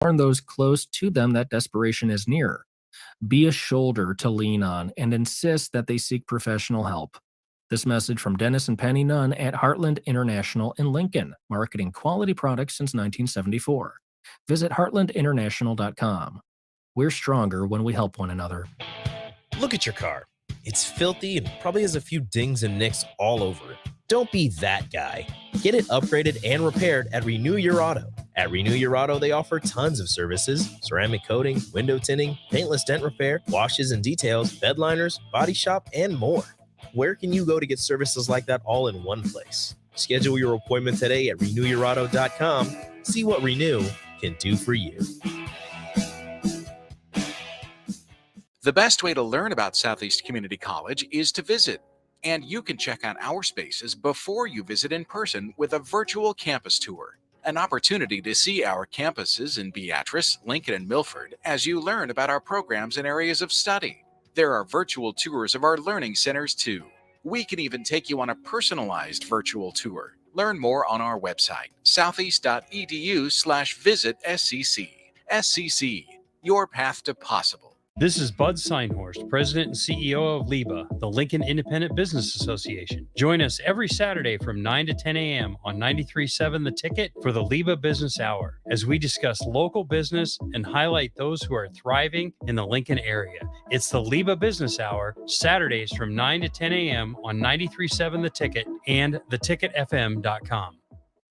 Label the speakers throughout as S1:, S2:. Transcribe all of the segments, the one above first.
S1: warn those close to them that desperation is near. Be a shoulder to lean on and insist that they seek professional help. This message from Dennis and Penny Nunn at Heartland International in Lincoln, marketing quality products since 1974. Visit heartlandinternational.com. We're stronger when we help one another.
S2: Look at your car. It's filthy and probably has a few dings and nicks all over it. Don't be that guy. Get it upgraded and repaired at Renew Your Auto. At Renew Your Auto, they offer tons of services: ceramic coating, window tinting, paintless dent repair, washes and details, bed liners, body shop, and more. Where can you go to get services like that all in one place? Schedule your appointment today at renewyourauto.com. See what Renew can do for you.
S3: The best way to learn about Southeast Community College is to visit. And you can check out our spaces before you visit in person with a virtual campus tour. An opportunity to see our campuses in Beatrice, Lincoln, and Milford as you learn about our programs and areas of study. There are virtual tours of our learning centers too. We can even take you on a personalized virtual tour. Learn more on our website, southeast.edu/visit-SCC. SCC, your path to possible.
S4: This is Bud Seinhorst, President and CEO of LIBA, the Lincoln Independent Business Association. Join us every Saturday from 9 to 10 a.m. on 93.7 The Ticket for the LIBA Business Hour, as we discuss local business and highlight those who are thriving in the Lincoln area. It's the LIBA Business Hour, Saturdays from 9 to 10 a.m. on 93.7 The Ticket and theticketfm.com.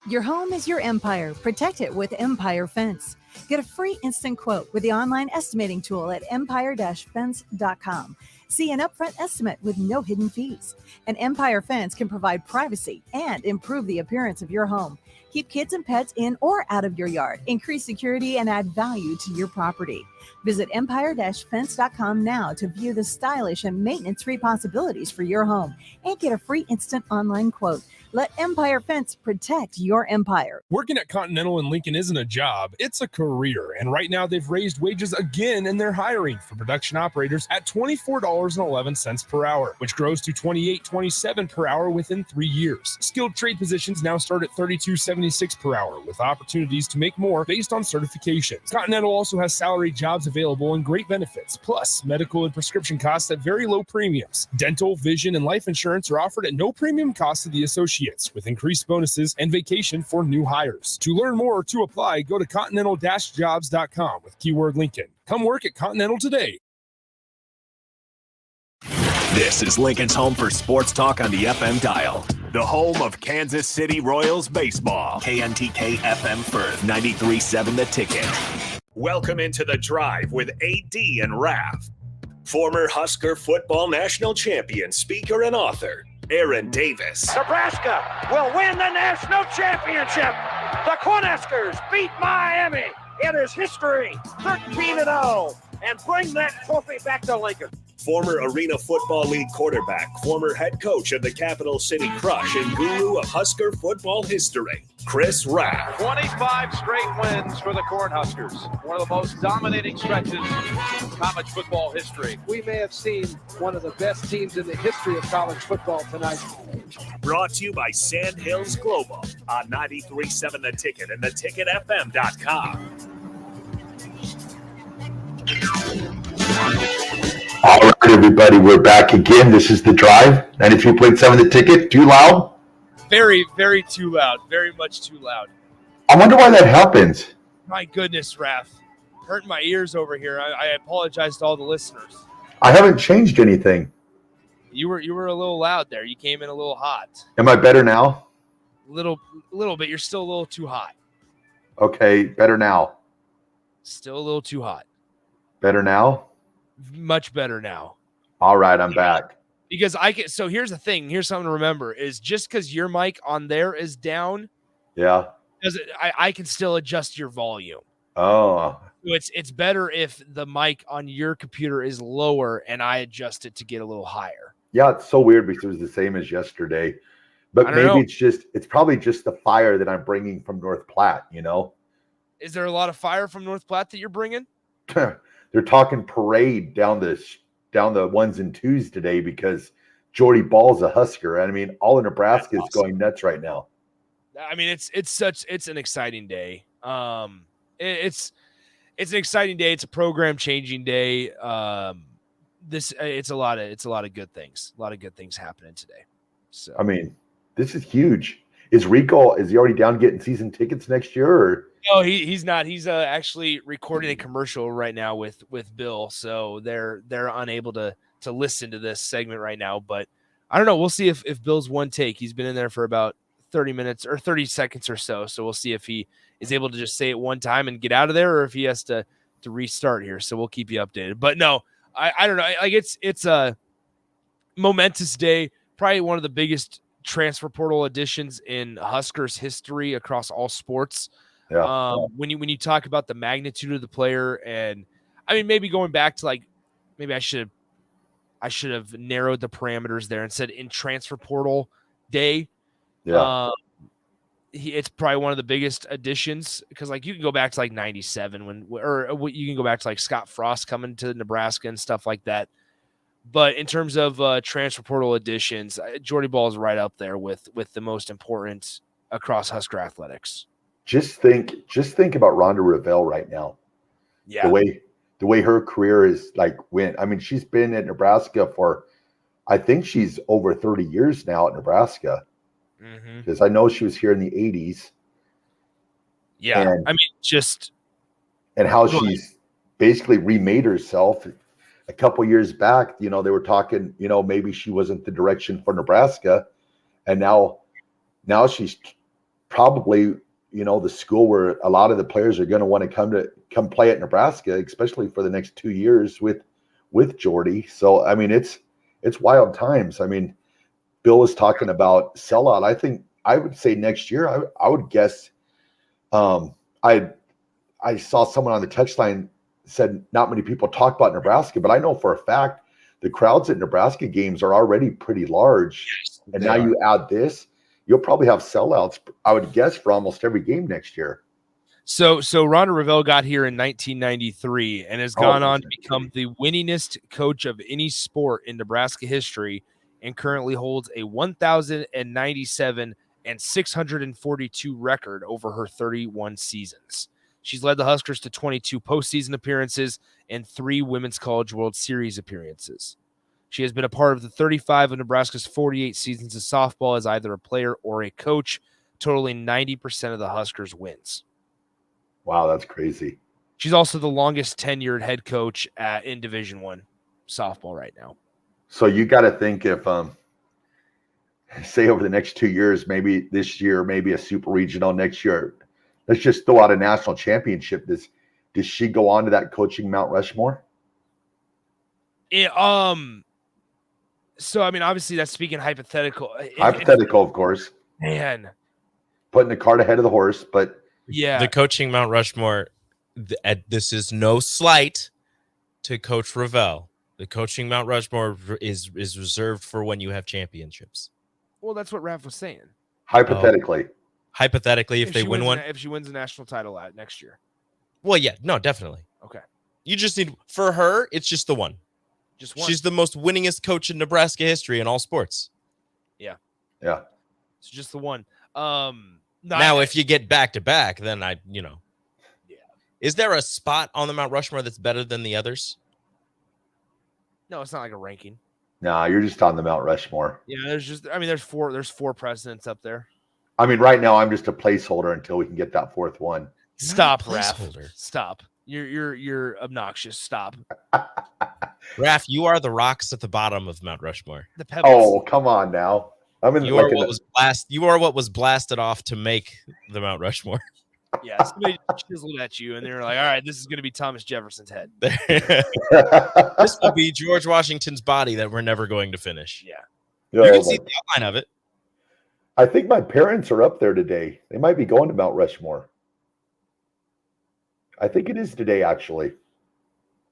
S5: Your home is your empire. Protect it with Empire Fence. Get a free instant quote with the online estimating tool at empire-fence.com. See an upfront estimate with no hidden fees. An Empire Fence can provide privacy and improve the appearance of your home. Keep kids and pets in or out of your yard. Increase security and add value to your property. Visit empire-fence.com now to view the stylish and maintenance-free possibilities for your home and get a free instant online quote. Let Empire Fence protect your empire.
S6: Working at Continental in Lincoln isn't a job, it's a career. And right now they've raised wages again and they're hiring for production operators at $24.11 per hour, which grows to $28.27 per hour within 3 years. Skilled trade positions now start at $32.76 per hour with opportunities to make more based on certifications. Continental also has salary jobs available and great benefits, plus medical and prescription costs at very low premiums. Dental, vision, and life insurance are offered at no premium cost to the associate, with increased bonuses and vacation for new hires. To learn more or to apply, go to continental-jobs.com with keyword Lincoln. Come work at Continental today.
S7: This is Lincoln's home for sports talk on the FM dial. The home of Kansas City Royals baseball. KNTK FM Firth, 93.7 The Ticket. Welcome into The Drive with AD and Raff. Former Husker football national champion, speaker, and author, Aaron Davis.
S8: Nebraska will win the national championship. The Cornhuskers beat Miami. It is history, 13-0, and bring that trophy back to Lincoln.
S7: Former Arena Football League quarterback, former head coach of the Capital City Crush, and guru of Husker football history, Chris Raff.
S9: 25 straight wins for the Cornhuskers. One of the most dominating stretches in college football history.
S10: We may have seen one of the best teams in the history of college football tonight.
S7: Brought to you by Sand Hills Global on 93.7 The Ticket and theticketfm.com.
S11: All right, everybody, we're back again. This is The Drive, 93.7 The Ticket. Too loud?
S12: Very, very too loud. Very much too loud.
S11: I wonder why that happens.
S12: My goodness, Raff. Hurting my ears over here. I apologize to all the listeners.
S11: I haven't changed anything.
S12: You were a little loud there. You came in a little hot.
S11: Am I better now?
S12: Little bit. You're still a little too hot.
S11: Okay, better now.
S12: Still a little too hot.
S11: Better now?
S12: Much better now.
S11: All right, I'm back.
S12: Because so here's the thing. Here's something to remember is just because your mic on there is down.
S11: Yeah.
S12: I can still adjust your volume.
S11: Oh.
S12: So it's better if the mic on your computer is lower and I adjust it to get a little higher.
S11: Yeah, it's so weird because it was the same as yesterday. But maybe it's probably just the fire that I'm bringing from North Platte, you know?
S12: Is there a lot of fire from North Platte that you're bringing?
S11: They're talking parade down the ones and twos today because Jordy Ball's a Husker. I mean, all of Nebraska is going nuts right now.
S12: I mean, it's an exciting day. it's an exciting day. It's a program changing day. It's a lot of good things. A lot of good things happening today. So
S11: I mean, this is huge. Is he already down getting season tickets next year? Or
S12: no, he's not. He's actually recording a commercial right now with Bill, so they're unable to listen to this segment right now. But I don't know. We'll see if Bill's one take. He's been in there for about 30 minutes or 30 seconds or so. So we'll see if he is able to just say it one time and get out of there, or if he has to restart here. So we'll keep you updated. But no, I don't know. Like it's a momentous day. Probably one of the biggest transfer portal additions in Huskers history across all sports.
S11: yeah,
S12: When you talk about the magnitude of the player, and I mean, maybe going back to like, maybe I should have narrowed the parameters there and said in transfer portal day.
S11: yeah.
S12: It's probably one of the biggest additions, because like you can go back to like 97 or you can go back to like Scott Frost coming to Nebraska and stuff like that. But in terms of transfer portal additions, Jordy Ball is right up there with the most important across Husker athletics.
S11: Just think about Rhonda Revelle right now.
S12: Yeah.
S11: The way her career is like went. I mean, she's been at Nebraska for, I think she's over 30 years now at Nebraska. Because I know she was here in the 80s.
S12: Yeah.
S11: And,
S12: I mean,
S11: and how she's basically remade herself. A couple years back, they were talking, maybe she wasn't the direction for Nebraska. And now she's probably, the school where a lot of the players are going to want to come play at Nebraska, especially for the next 2 years with Jordy. So, I mean, it's wild times. I mean, Bill was talking about sellout. I think I would say next year, I would guess, I saw someone on the text line said not many people talk about Nebraska, but I know for a fact the crowds at Nebraska games are already pretty large. Yes, and now you add this, you'll probably have sellouts, I would guess, for almost every game next year.
S12: So Rhonda Revelle got here in 1993 and has gone on to become the winningest coach of any sport in Nebraska history, and currently holds a 1,097 and 642 record over her 31 seasons. She's led the Huskers to 22 postseason appearances and 3 Women's College World Series appearances. She has been a part of the 35 of Nebraska's 48 seasons of softball as either a player or a coach, totaling 90% of the Huskers' wins.
S11: Wow, that's crazy.
S12: She's also the longest tenured head coach in Division I softball right now.
S11: So you got to think if, say over the next 2 years, maybe this year, maybe a super regional next year, let's just throw out a national championship. Does she go on to that coaching Mount Rushmore?
S12: So, I mean, obviously that's speaking hypothetical.
S11: Hypothetical, of course.
S12: Man.
S11: Putting the cart ahead of the horse, but.
S12: Yeah.
S2: The coaching Mount Rushmore, this is no slight to Coach Revelle. The coaching Mount Rushmore is reserved for when you have championships.
S12: Well, that's what Raff was saying.
S11: Hypothetically.
S2: Hypothetically, if they win one.
S12: If she wins the national title next year.
S2: Well, yeah, no, definitely.
S12: Okay.
S2: You just need, for her, it's just the one.
S12: Just one.
S2: She's the most winningest coach in Nebraska history in all sports.
S12: Yeah.
S11: Yeah.
S12: It's just the one.
S2: Now, if you get back to back, then Yeah. Is there a spot on the Mount Rushmore that's better than the others?
S12: No, it's not like a ranking.
S11: Nah, you're just on the Mount Rushmore.
S12: Yeah, there's four presidents up there.
S11: I mean, right now I'm just a placeholder until we can get that fourth one.
S12: Stop, Raff. Stop. You're obnoxious. Stop.
S2: Raff, you are the rocks at the bottom of Mount Rushmore.
S12: The pebbles.
S11: Oh, come on now.
S2: You are what was blasted off to make the Mount Rushmore.
S12: Yeah, somebody chiseled at you, and they were like, all right, this is going to be Thomas Jefferson's head.
S2: This will be George Washington's body that we're never going to finish.
S12: Yeah.
S2: You can see the outline of it.
S11: I think my parents are up there today. They might be going to Mount Rushmore. I think it is today, actually.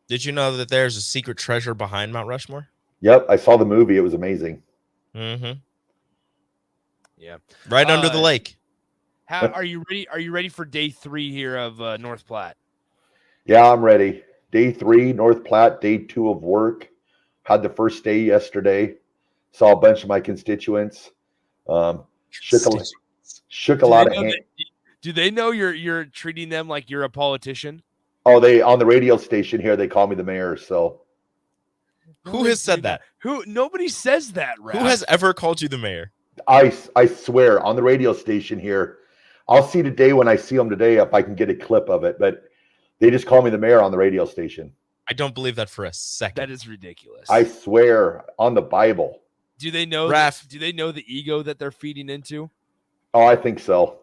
S2: Did you know that there's a secret treasure behind Mount Rushmore?
S11: Yep, I saw the movie. It was amazing.
S2: Mm-hmm.
S12: Yeah.
S2: Right under the lake.
S12: Are you ready? Are you ready for day 3 here of North Platte?
S11: Yeah, I'm ready. Day 3, North Platte. Day 2 of work. Had the first day yesterday. Saw a bunch of my constituents. Shook a lot of hands.
S12: Do they know you're treating them like you're a politician?
S11: Oh, they on the radio station here, they call me the mayor. So
S2: Who has said that?
S12: Nobody says that, Raph.
S2: Who has ever called you the mayor?
S11: I swear on the radio station here, I'll see today when I see them today if I can get a clip of it. But they just call me the mayor on the radio station.
S2: I don't believe that for a second.
S12: That is ridiculous.
S11: I swear on the Bible.
S12: Do they know?
S2: Raph,
S12: do they know the ego that they're feeding into?
S11: Oh, I think so.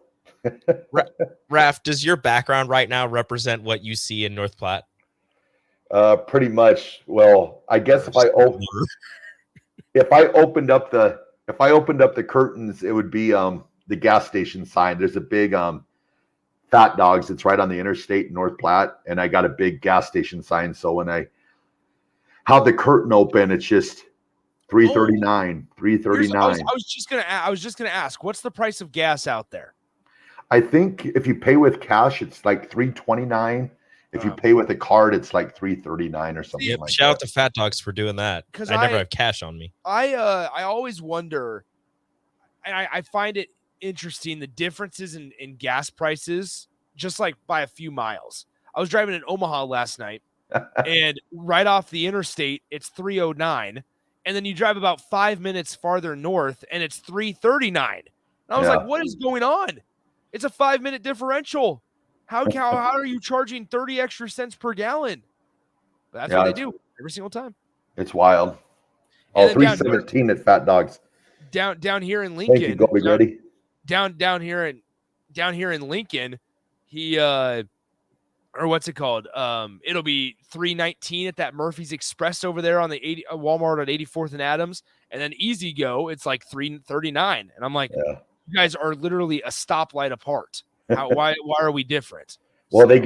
S2: Raph, does your background right now represent what you see in North Platte?
S11: Pretty much. Well, I guess if I opened up the curtains, it would be the gas station sign. There's a big Fat Dogs. It's right on the interstate in North Platte, and I got a big gas station sign. So when I have the curtain open, it's just $3.39. $3.39.
S12: I was just gonna ask, what's the price of gas out there?
S11: I think if you pay with cash, it's like $3.29. If you pay with a card, it's like $3.39 or something like that.
S2: Shout out to Fat Dogs for doing that. Because I never have cash on me.
S12: I always wonder. I find it interesting the differences in gas prices, just like by a few miles. I was driving in Omaha last night, and right off the interstate, it's $3.09, and then you drive about 5 minutes farther north, and it's $3.39. And I was like, "What is going on? It's a 5-minute differential. How are you charging 30 extra cents per gallon?" But that's what they do every single time.
S11: It's wild. Oh, $3.17 at Fat Dogs.
S12: Down here in Lincoln.
S11: Thank you, Goldie Grady.
S12: Down here in Lincoln, he or what's it called? It'll be $3.19 at that Murphy's Express over there on the Walmart at 84th and Adams, and then Easy Go, it's like $3.39, and I'm like, you guys are literally a stoplight apart. Why are we different?
S11: Well, they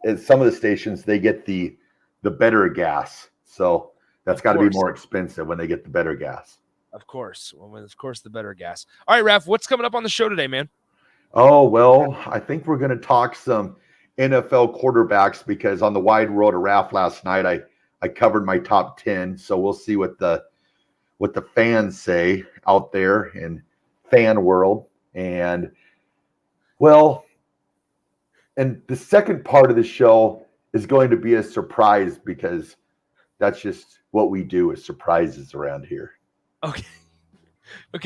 S11: at some of the stations they get the better gas, so that's got to be more expensive when they get the better gas.
S12: Of course. Well, of course, the better gas. All right, Raph, what's coming up on the show today, man?
S11: Oh, well, I think we're going to talk some NFL quarterbacks because on the Wide World of Raff last night, I covered my top 10. So we'll see what the fans say out there in fan world. And, well, and the second part of the show is going to be a surprise because that's just what we do is surprises around here.
S12: Okay.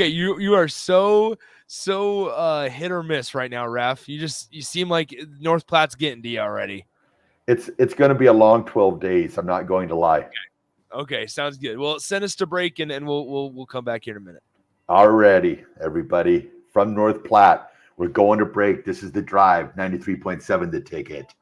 S12: You are so hit or miss right now, Raph. You seem like North Platte's getting to you already.
S11: It's going to be a long 12 days. I'm not going to lie.
S12: Okay, sounds good. Well, send us to break and we'll come back here in a minute.
S11: Alrighty, everybody from North Platte, we're going to break. This is The Drive, 93.7 The Ticket.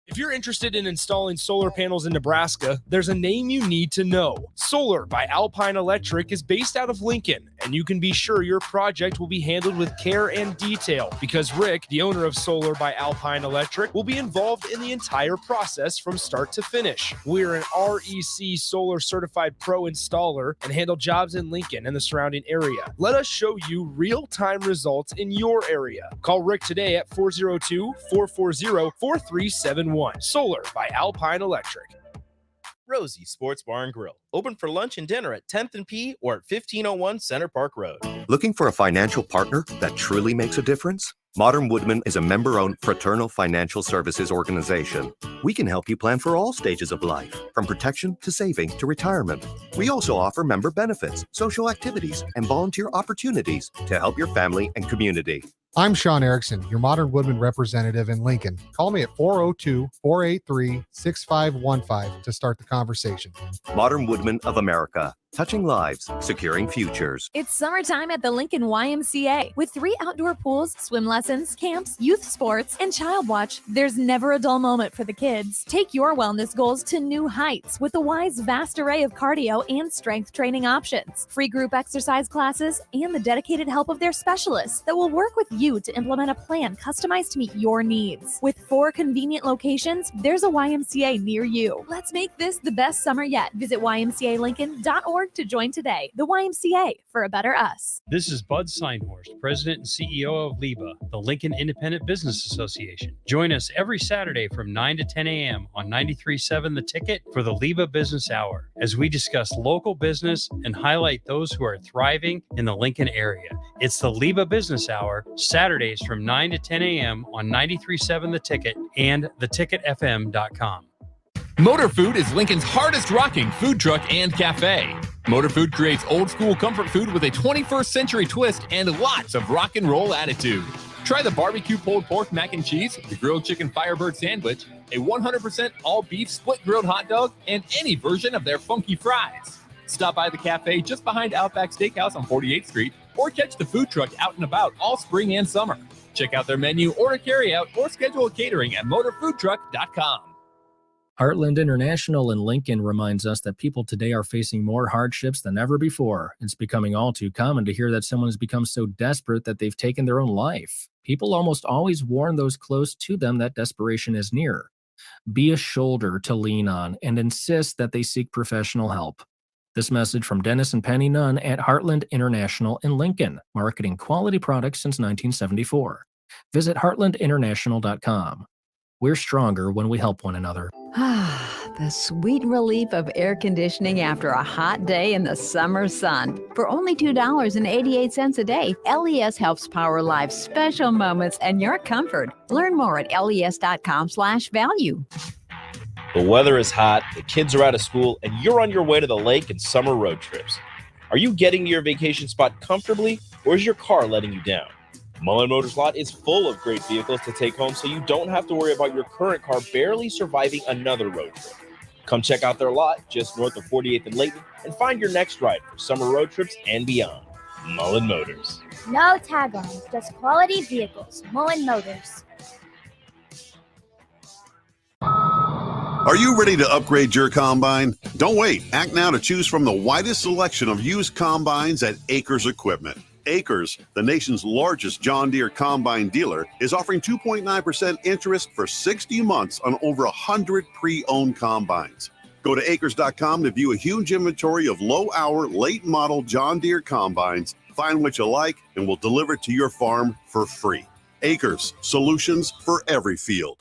S12: If you're interested in installing solar panels in Nebraska, there's a name you need to know. Solar by Alpine Electric is based out of Lincoln, and you can be sure your project will be handled with care and detail because Rick, the owner of Solar by Alpine Electric, will be involved in the entire process from start to finish. We're an REC Solar Certified Pro installer and handle jobs in Lincoln and the surrounding area. Let us show you real-time results in your area. Call Rick today at 402-440-4371. Solar by Alpine Electric.
S2: Rosie Sports Bar and Grill. Open for lunch and dinner at 10th and P or at 1501 Center Park Road.
S13: Looking for a financial partner that truly makes a difference? Modern Woodman is a member-owned fraternal financial services organization. We can help you plan for all stages of life, from protection to saving to retirement. We also offer member benefits, social activities, and volunteer opportunities to help your family and community.
S14: I'm Sean Erickson, your Modern Woodman representative in Lincoln. Call me at 402-483-6515 to start the conversation.
S13: Modern Woodman of America, touching lives, securing futures.
S15: It's summertime at the Lincoln YMCA. With 3 outdoor pools, swim lessons, camps, youth sports, and child watch, there's never a dull moment for the kids. Take your wellness goals to new heights with the Y's vast array of cardio and strength training options, free group exercise classes, and the dedicated help of their specialists that will work with you to implement a plan customized to meet your needs. With 4 convenient locations, there's a YMCA near you. Let's make this the best summer yet. Visit ymcalincoln.org YMCA.org to join today. The YMCA for a better us.
S4: This is Bud Seinhorst, President and CEO of LIBA, the Lincoln Independent Business Association. Join us every Saturday from 9 to 10 a.m. on 93.7 The Ticket for the LIBA Business Hour, as we discuss local business and highlight those who are thriving in the Lincoln area. It's the LIBA Business Hour, Saturdays from 9 to 10 a.m. on 93.7 The Ticket and theticketfm.com.
S16: Motor Food is Lincoln's hardest rocking food truck and cafe. Motor Food creates old school comfort food with a 21st century twist and lots of rock and roll attitude. Try the barbecue pulled pork mac and cheese, the grilled chicken Firebird sandwich, a 100% all beef split grilled hot dog, and any version of their funky fries. Stop by the cafe just behind Outback Steakhouse on 48th Street or catch the food truck out and about all spring and summer. Check out their menu, order carryout, or schedule a catering at motorfoodtruck.com.
S1: Heartland International in Lincoln reminds us that people today are facing more hardships than ever before. It's becoming all too common to hear that someone has become so desperate that they've taken their own life. People almost always warn those close to them that desperation is near. Be a shoulder to lean on and insist that they seek professional help. This message from Dennis and Penny Nunn at Heartland International in Lincoln, marketing quality products since 1974. Visit heartlandinternational.com. We're stronger when we help one another.
S17: The sweet relief of air conditioning after a hot day in the summer sun. For only $2.88 a day, LES helps power life's special moments and your comfort. Learn more at les.com/value.
S2: The weather is hot, the kids are out of school, and you're on your way to the lake and summer road trips. Are you getting to your vacation spot comfortably, or is your car letting you down? Mullen Motors lot is full of great vehicles to take home, so you don't have to worry about your current car barely surviving another road trip. Come check out their lot just north of 48th and Layton and find your next ride for summer road trips and beyond. Mullen Motors.
S18: No tag-ons, just quality vehicles. Mullen Motors.
S19: Are you ready to upgrade your combine? Don't wait. Act now to choose from the widest selection of used combines at Acres Equipment. Acres, the nation's largest John Deere combine dealer, is offering 2.9% interest for 60 months on over 100 pre-owned combines. Go to acres.com to view a huge inventory of low-hour, late-model John Deere combines. Find what you like, and we'll deliver it to your farm for free. Acres, solutions for every field.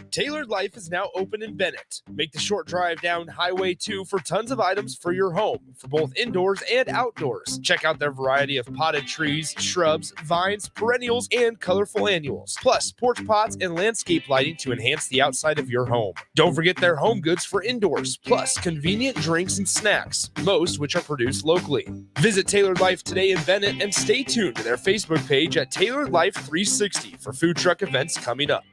S12: Tailored Life is now open in Bennett. Make the short drive down Highway 2 for tons of items for your home, for both indoors and outdoors. Check out their variety of potted trees, shrubs, vines, perennials, and colorful annuals. Plus, porch pots and landscape lighting to enhance the outside of your home. Don't forget their home goods for indoors, plus convenient drinks and snacks, most which are produced locally. Visit Tailored Life today in Bennett and stay tuned to their Facebook page at Tailored Life 360 for food truck events coming up.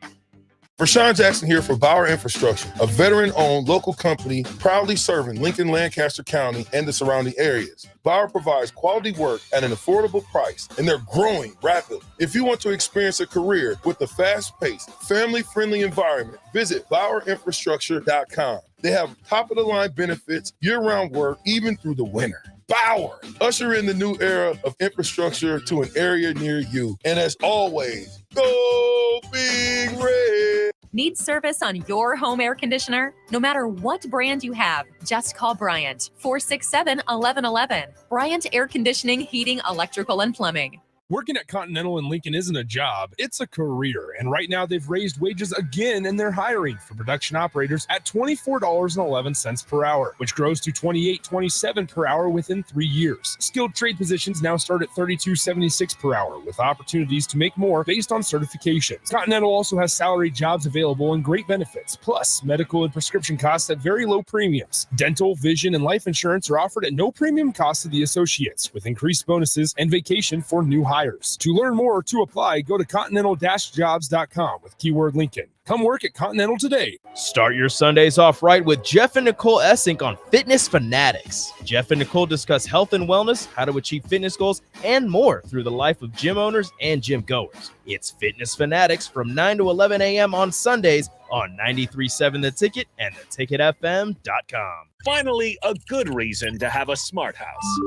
S20: Rashawn Jackson here for Bauer Infrastructure, a veteran-owned local company proudly serving Lincoln, Lancaster County, and the surrounding areas. Bauer provides quality work at an affordable price, and they're growing rapidly. If you want to experience a career with a fast-paced, family-friendly environment, visit BauerInfrastructure.com. They have top-of-the-line benefits, year-round work, even through the winter. Bauer, usher in the new era of infrastructure to an area near you. And as always, go Big Red!
S21: Need service on your home air conditioner? No matter what brand you have, just call Bryant, 467-1111. Bryant Air Conditioning, Heating, Electrical, and Plumbing.
S6: Working at Continental in Lincoln isn't a job, it's a career. And right now they've raised wages again and they're hiring for production operators at $24.11 per hour, which grows to $28.27 per hour within 3 years. Skilled trade positions now start at $32.76 per hour with opportunities to make more based on certifications. Continental also has salaried jobs available and great benefits, plus medical and prescription costs at very low premiums. Dental, vision, and life insurance are offered at no premium cost to the associates with increased bonuses and vacation for new hires. To learn more or to apply, go to continental-jobs.com with keyword Lincoln. Come work at Continental today.
S2: Start your Sundays off right with Jeff and Nicole Essink on Fitness Fanatics. Jeff and Nicole discuss health and wellness, how to achieve fitness goals, and more through the life of gym owners and gym goers. It's Fitness Fanatics from 9 to 11 a.m. on Sundays on 93.7 The Ticket and theticketfm.com.
S7: Finally, a good reason to have a smart house.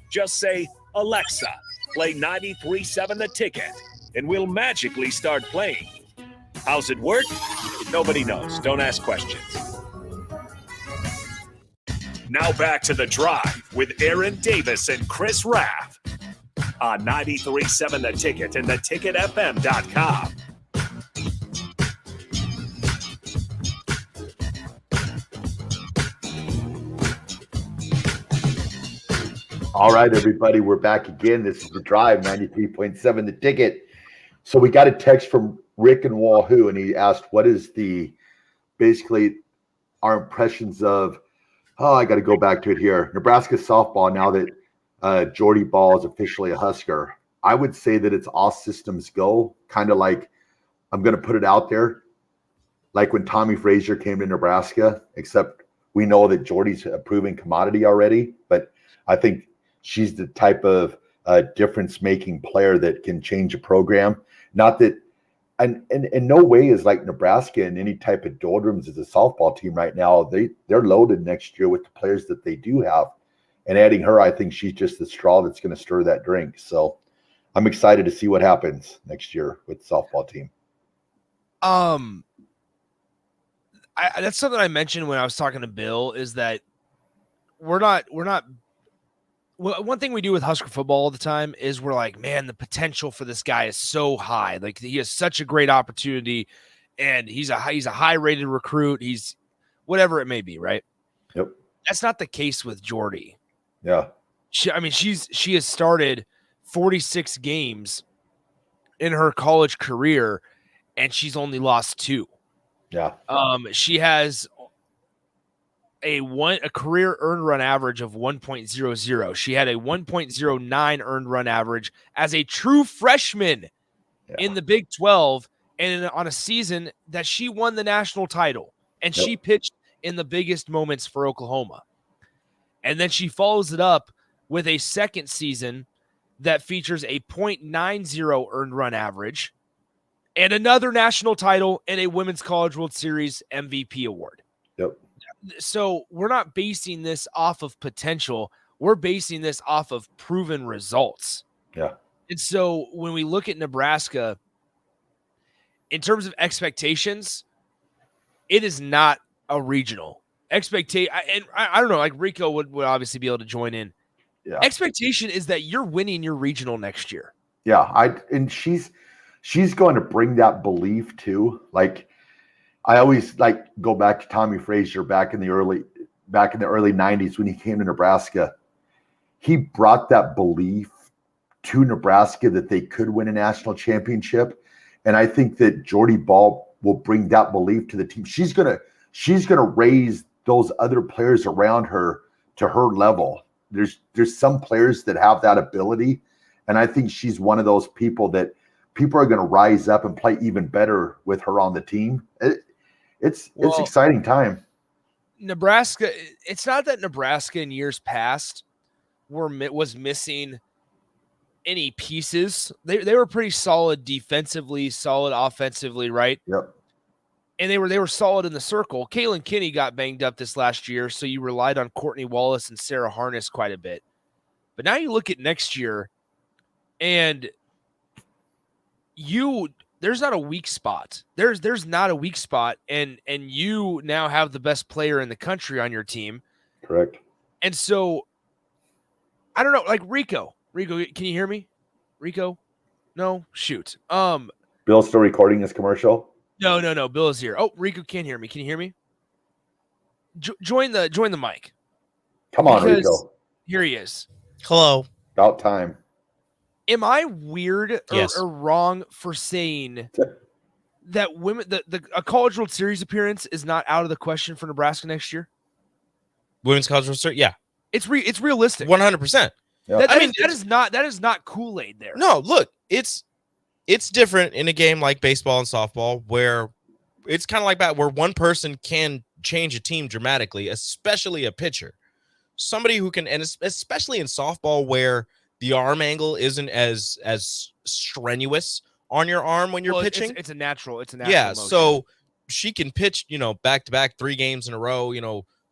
S7: Just say, Alexa, play 93.7 The Ticket, and we'll magically start playing. How's it work? Nobody knows. Don't ask questions. Now back to The Drive with Aaron Davis and Chris Raff on 93.7 The Ticket and theticketfm.com.
S11: All right, everybody, we're back again. This is The Drive, 93.7 The Ticket. So we got a text from Rick in Wahoo, and he asked, what is basically our impressions of, I got to go back to it here, Nebraska softball now that Jordy Ball is officially a Husker. I would say that it's all systems go, kind of like, I'm going to put it out there, like when Tommy Frazier came to Nebraska, except we know that Jordy's a proven commodity already, but I think she's the type of difference-making player that can change a program. Not that, and in no way is like Nebraska in any type of doldrums as a softball team right now. They're loaded next year with the players that they do have. And adding her, I think she's just the straw that's going to stir that drink. So I'm excited to see what happens next year with the softball team.
S12: That's something I mentioned when I was talking to Bill, is that we're not one thing we do with Husker football all the time is we're like, man, the potential for this guy is so high. Like, he has such a great opportunity, and he's a high rated recruit. He's whatever it may be, right?
S11: Yep.
S12: That's not the case with Jordy.
S11: Yeah.
S12: She has started 46 games in her college career, and she's only lost 2.
S11: Yeah.
S12: She has a career earned run average of 1.00. She had a 1.09 earned run average as a true freshman in the Big 12, and on a season that she won the national title, and she pitched in the biggest moments for Oklahoma. And then she follows it up with a second season that features a 0.90 earned run average and another national title and a Women's College World Series MVP award.
S11: Yep.
S12: So we're not basing this off of potential. We're basing this off of proven results.
S11: Yeah.
S12: And so when we look at Nebraska, in terms of expectations, it is not a regional expectation. And I don't know, like Rico would obviously be able to join in.
S11: Yeah.
S12: Expectation is that you're winning your regional next year.
S11: Yeah. And she's going to bring that belief too. Like, I always go back to Tommy Frazier back in the early 90s when he came to Nebraska. He brought that belief to Nebraska that they could win a national championship. And I think that Jordy Ball will bring that belief to the team. She's gonna raise those other players around her to her level. There's some players that have that ability, and I think she's one of those people that people are going to rise up and play even better with her on the team. It's exciting time.
S12: Nebraska, it's not that Nebraska in years past was missing any pieces. They were pretty solid defensively, solid offensively, right?
S11: Yep.
S12: And they were solid in the circle. Kaylin Kinney got banged up this last year, so you relied on Courtney Wallace and Sarah Harness quite a bit. But now you look at next year, and there's not a weak spot. There's not a weak spot, and you now have the best player in the country on your team.
S11: Correct.
S12: And so, I don't know, like Rico, can you hear me? Rico? No? Shoot.
S11: Bill's still recording this commercial?
S12: No. Bill is here. Oh, Rico can't hear me. Can you hear me? Join the mic.
S11: Come on, Rico.
S12: Here he is.
S2: Hello.
S11: About time.
S12: Am I weird
S2: Yes.
S12: or wrong for saying that a College World Series appearance is not out of the question for Nebraska next year?
S2: Women's College World Series, yeah.
S12: It's realistic.
S2: 100%.
S12: That is not Kool-Aid there.
S2: No, look, it's different in a game like baseball and softball where it's kind of like that, where one person can change a team dramatically, especially a pitcher. Somebody who can, and especially in softball where the arm angle isn't as strenuous on your arm when you're pitching.
S12: It's a natural.
S2: Yeah,
S12: motion.
S2: so she can pitch, back to back 3 games in a row,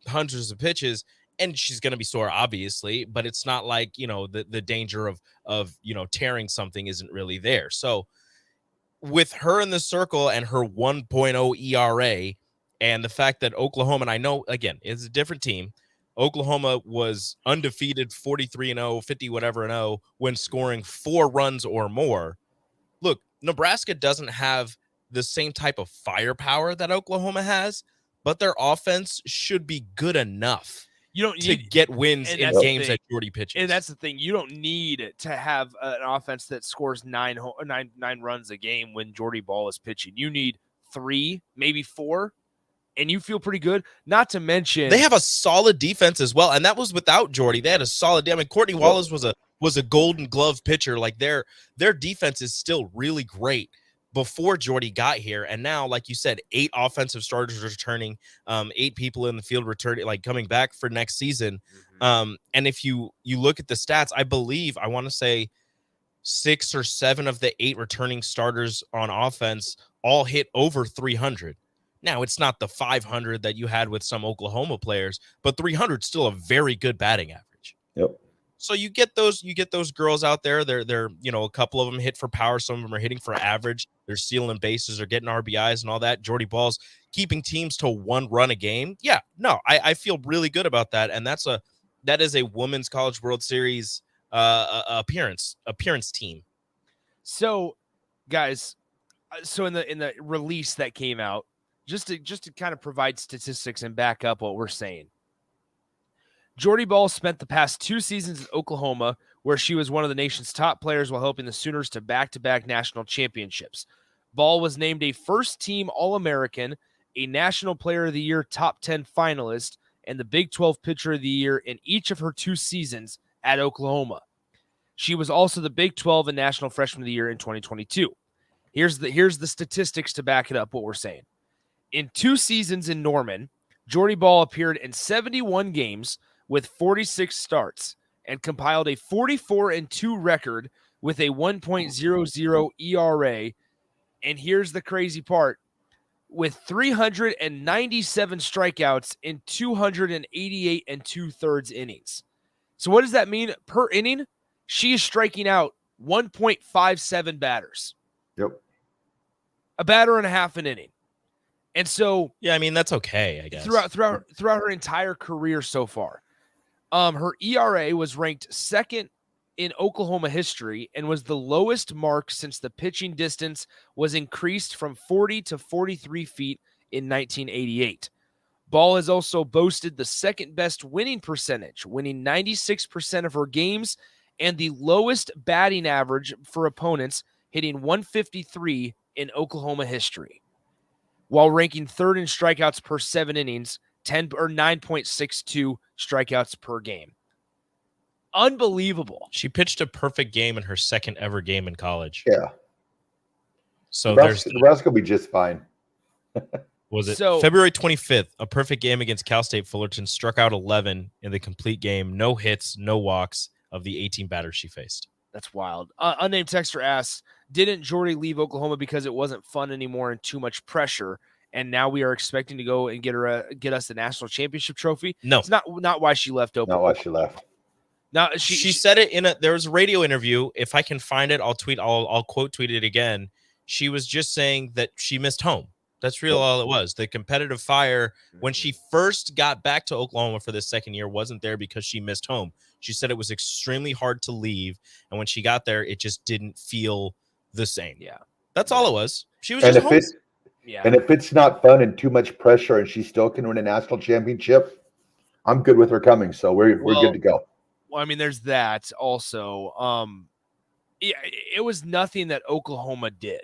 S2: hundreds of pitches, and she's going to be sore, obviously, but it's not like, the danger of tearing something isn't really there. So with her in the circle and her 1.0 ERA and the fact that Oklahoma, and I know, again, it's a different team. Oklahoma was undefeated 43-0, 50 whatever and 0 when scoring 4 runs or more. Look, Nebraska doesn't have the same type of firepower that Oklahoma has, but their offense should be good enough to get wins in games that Jordy pitches.
S12: And that's the thing. You don't need to have an offense that scores nine runs a game when Jordy Ball is pitching. You need 3, maybe 4, and you feel pretty good. Not to mention
S2: they have a solid defense as well, and that was without Jordy. They had a solid. I mean, Courtney Wallace was a Golden Glove pitcher. Like their defense is still really great before Jordy got here, and now, like you said, 8 offensive starters returning, 8 people in the field returning, like coming back for next season. And if you look at the stats, I want to say 6 or 7 of the 8 returning starters on offense all hit over 300. Now, it's not the 500 that you had with some Oklahoma players, but 300 is still a very good batting average.
S11: Yep.
S2: So you get those girls out there. They're a couple of them hit for power. Some of them are hitting for average. They're stealing bases. They're getting RBIs and all that. Jordy Ball's keeping teams to 1 run a game. Yeah, no, I feel really good about that. And that is a Women's College World Series appearance team.
S12: So, guys, so in the release that came out, just to kind of provide statistics and back up what we're saying. Jordy Ball spent the past 2 seasons at Oklahoma, where she was one of the nation's top players while helping the Sooners to back-to-back national championships. Ball was named a first-team All-American, a National Player of the Year top 10 finalist, and the Big 12 Pitcher of the Year in each of her 2 seasons at Oklahoma. She was also the Big 12 and National Freshman of the Year in 2022. Here's the statistics to back it up, what we're saying. In 2 seasons in Norman, Jordy Ball appeared in 71 games with 46 starts and compiled a 44-2 record with a 1.00 ERA. And here's the crazy part. With 397 strikeouts in 288 2/3 innings. So what does that mean per inning? She is striking out 1.57 batters.
S11: Yep.
S12: A batter and a half an inning. And so,
S2: yeah, I mean, that's okay, I guess.
S12: Throughout her entire career so far, her ERA was ranked 2nd in Oklahoma history and was the lowest mark since the pitching distance was increased from 40 to 43 feet in 1988. Ball has also boasted the 2nd best winning percentage, winning 96% of her games, and the lowest batting average for opponents, hitting 153 in Oklahoma history, while ranking 3rd in strikeouts per 7 innings, 9.62 strikeouts per game. Unbelievable.
S2: She pitched a perfect game in her 2nd ever game in college.
S11: Yeah.
S2: So
S11: Nebraska will be just fine.
S2: Was it February 25th, a perfect game against Cal State Fullerton, struck out 11 in the complete game, no hits, no walks of the 18 batters she faced.
S12: That's wild. Unnamed texter asks, didn't Jordy leave Oklahoma because it wasn't fun anymore and too much pressure? And now we are expecting to go and get us the national championship trophy.
S2: No,
S12: it's not why she left Oklahoma.
S11: Not why she left.
S12: Now
S2: she said it there was a radio interview. If I can find it, I'll quote tweet it again. She was just saying that she missed home. That's really all it was. The competitive fire when she first got back to Oklahoma for the 2nd year wasn't there because she missed home. She said it was extremely hard to leave, and when she got there, it just didn't feel the same.
S12: Yeah,
S2: that's all it was. She was
S11: and
S2: just home.
S11: And if it's not fun and too much pressure, and she still can win a national championship, I'm good with her coming. So we're good to go.
S12: Well, I mean, there's that also. It was nothing that Oklahoma did.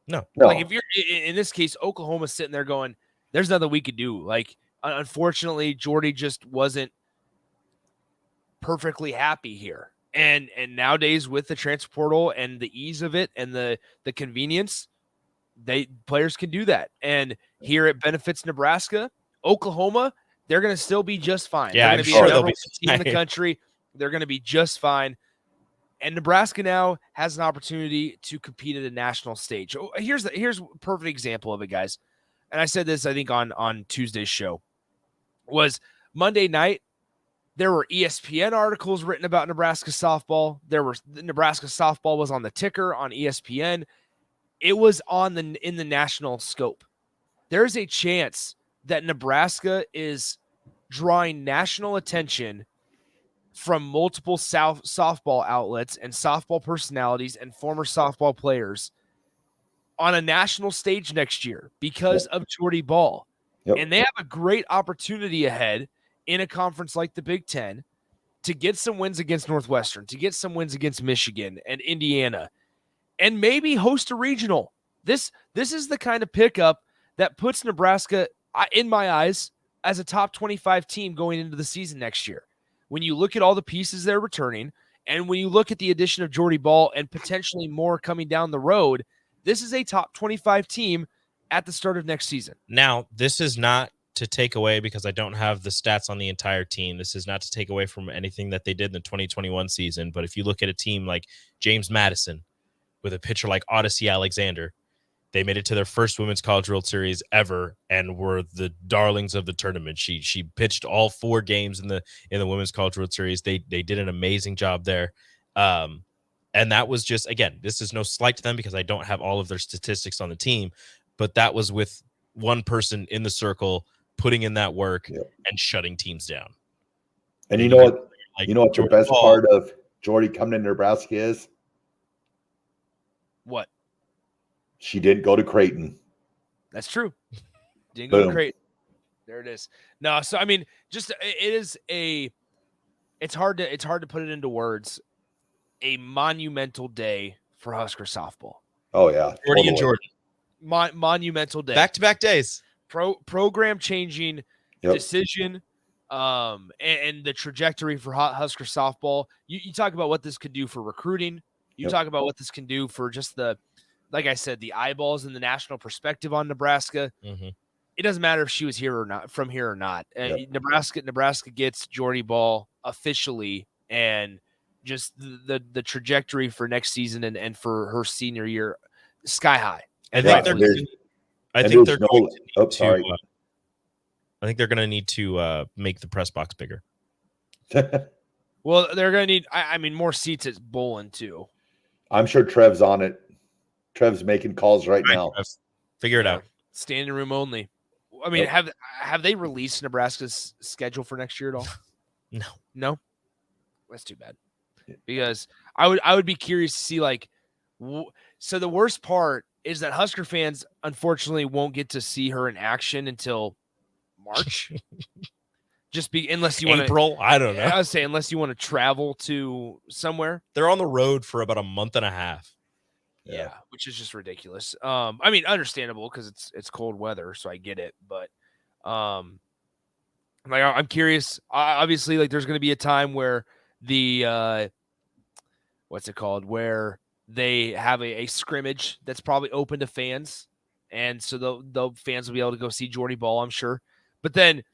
S2: No.
S12: Like if you're in this case, Oklahoma's sitting there going, "There's nothing we could do." Like, unfortunately, Jordy just wasn't perfectly happy here. And nowadays, with the transfer portal and the ease of it and the convenience, players can do that. And here it benefits Nebraska. Oklahoma, they're going to still be just fine.
S2: Yeah,
S12: they're going to be the number 1 team in the country. They're going to be just fine. And Nebraska now has an opportunity to compete at a national stage. Here's a perfect example of it, guys. And I said this, I think, on Tuesday's show. Was Monday night, there were ESPN articles written about Nebraska softball. Nebraska softball was on the ticker on ESPN. It was in the national scope. There's a chance that Nebraska is drawing national attention from multiple softball outlets and softball personalities and former softball players on a national stage next year because of Jordy Ball.
S11: Yep.
S12: And they have a great opportunity ahead in a conference like the Big Ten to get some wins against Northwestern, to get some wins against Michigan and Indiana, and maybe host a regional. This is the kind of pickup that puts Nebraska, in my eyes, as a top 25 team going into the season next year. When you look at all the pieces they're returning, and when you look at the addition of Jordy Ball and potentially more coming down the road, this is a top 25 team at the start of next season.
S2: Now, this is not to take away, because I don't have the stats on the entire team. This is not to take away from anything that they did in the 2021 season. But if you look at a team like James Madison with a pitcher like Odyssey Alexander, they made it to their first Women's College World Series ever and were the darlings of the tournament. She pitched all 4 games in the Women's College World Series. They did an amazing job there. And that was just, again, this is no slight to them because I don't have all of their statistics on the team, but that was with one person in the circle putting in that work and shutting teams down.
S11: And you know what? You know what the best part of Jordy coming to Nebraska is?
S12: What?
S11: She didn't go to Creighton.
S12: That's true. Didn't go to Creighton. There it is. No, so I mean, just it's hard to put it into words. A monumental day for Husker softball.
S11: Oh yeah,
S2: Jordy and Jordan.
S12: Monumental day.
S2: Back-to-back days.
S12: Program changing decision, and the trajectory for Husker softball. You talk about what this could do for recruiting. You talk about what this can do for just like I said, the eyeballs and the national perspective on Nebraska.
S2: Mm-hmm.
S12: It doesn't matter if she was here or not, from here or not. Nebraska gets Jordy Ball officially, and just the trajectory for next season and for her senior year, sky high.
S2: I think they're going to need to make the press box bigger.
S12: Well, they're going to need, I mean, more seats at bowling too.
S11: I'm sure Trev's on it. Trev's making calls right now.
S2: Figure it out.
S12: Standing room only. I mean, have they released Nebraska's schedule for next year at all? No. That's too bad. Because I would be curious to see, like, so the worst part is that Husker fans unfortunately won't get to see her in action until March. Unless you want
S2: April, I don't know.
S12: I would say unless you want to travel to somewhere.
S2: They're on the road for about a month and a half.
S12: Yeah, which is just ridiculous. I mean, understandable because it's cold weather, so I get it. But I'm curious. Obviously, like, there's going to be a time where the what's it called? Where they have a scrimmage that's probably open to fans, and so the fans will be able to go see Jordy Ball, I'm sure. But then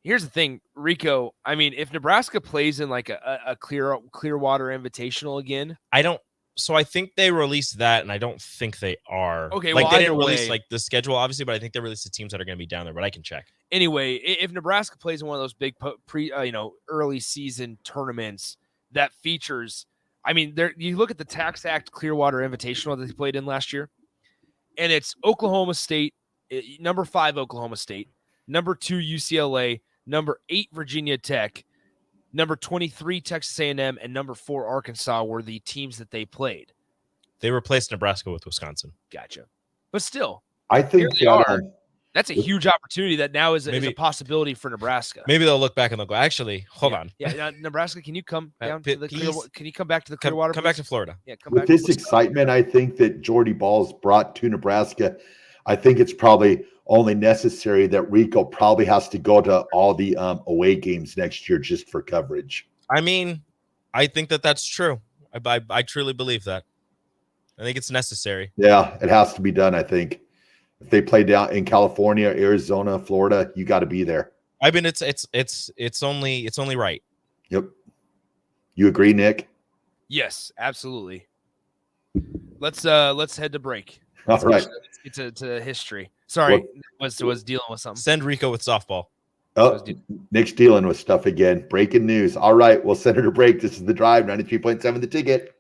S12: here's the thing, Rico. I mean, if Nebraska plays in like a Clearwater Invitational again,
S2: So I think they released that, and I don't think they are.
S12: Okay,
S2: like,
S12: well,
S2: they didn't
S12: either
S2: release
S12: way,
S2: like the schedule, obviously, but I think they released the teams that are going to be down there. But I can check.
S12: Anyway, if Nebraska plays in one of those big early season tournaments that features, I mean, you look at the Tax Act Clearwater Invitational that they played in last year, and it's Oklahoma State, number 5 Oklahoma State, number 2 UCLA, number 8 Virginia Tech, number 23 Texas A&M, and number 4 Arkansas were the teams that they played.
S2: They replaced Nebraska with Wisconsin.
S12: Gotcha. But still,
S11: I think
S12: that's a huge opportunity that now is a possibility for Nebraska.
S2: Maybe they'll look back and they'll go, actually, hold on.
S12: Yeah, Nebraska, can you come down to the Clearwater? Can you come back to the Clearwater?
S2: Come back to Florida.
S12: Yeah,
S11: with this excitement, I think that Jordy Ball's brought to Nebraska, I think it's probably only necessary that Rico probably has to go to all the away games next year just for coverage.
S2: I mean, I think that's true. I truly believe that. I think it's necessary.
S11: Yeah, it has to be done, I think. If they play down in California, Arizona, Florida, you got to be there.
S2: I mean, it's only right.
S11: Yep. You agree, Nick?
S12: Yes, absolutely. Let's head to break.
S11: All right.
S12: Let's get to history. Sorry, was dealing with something.
S2: Send Rico with softball.
S11: Oh, Nick's dealing with stuff again. Breaking news. All right, we'll send her to break. This is The Drive, 93.7 The Ticket.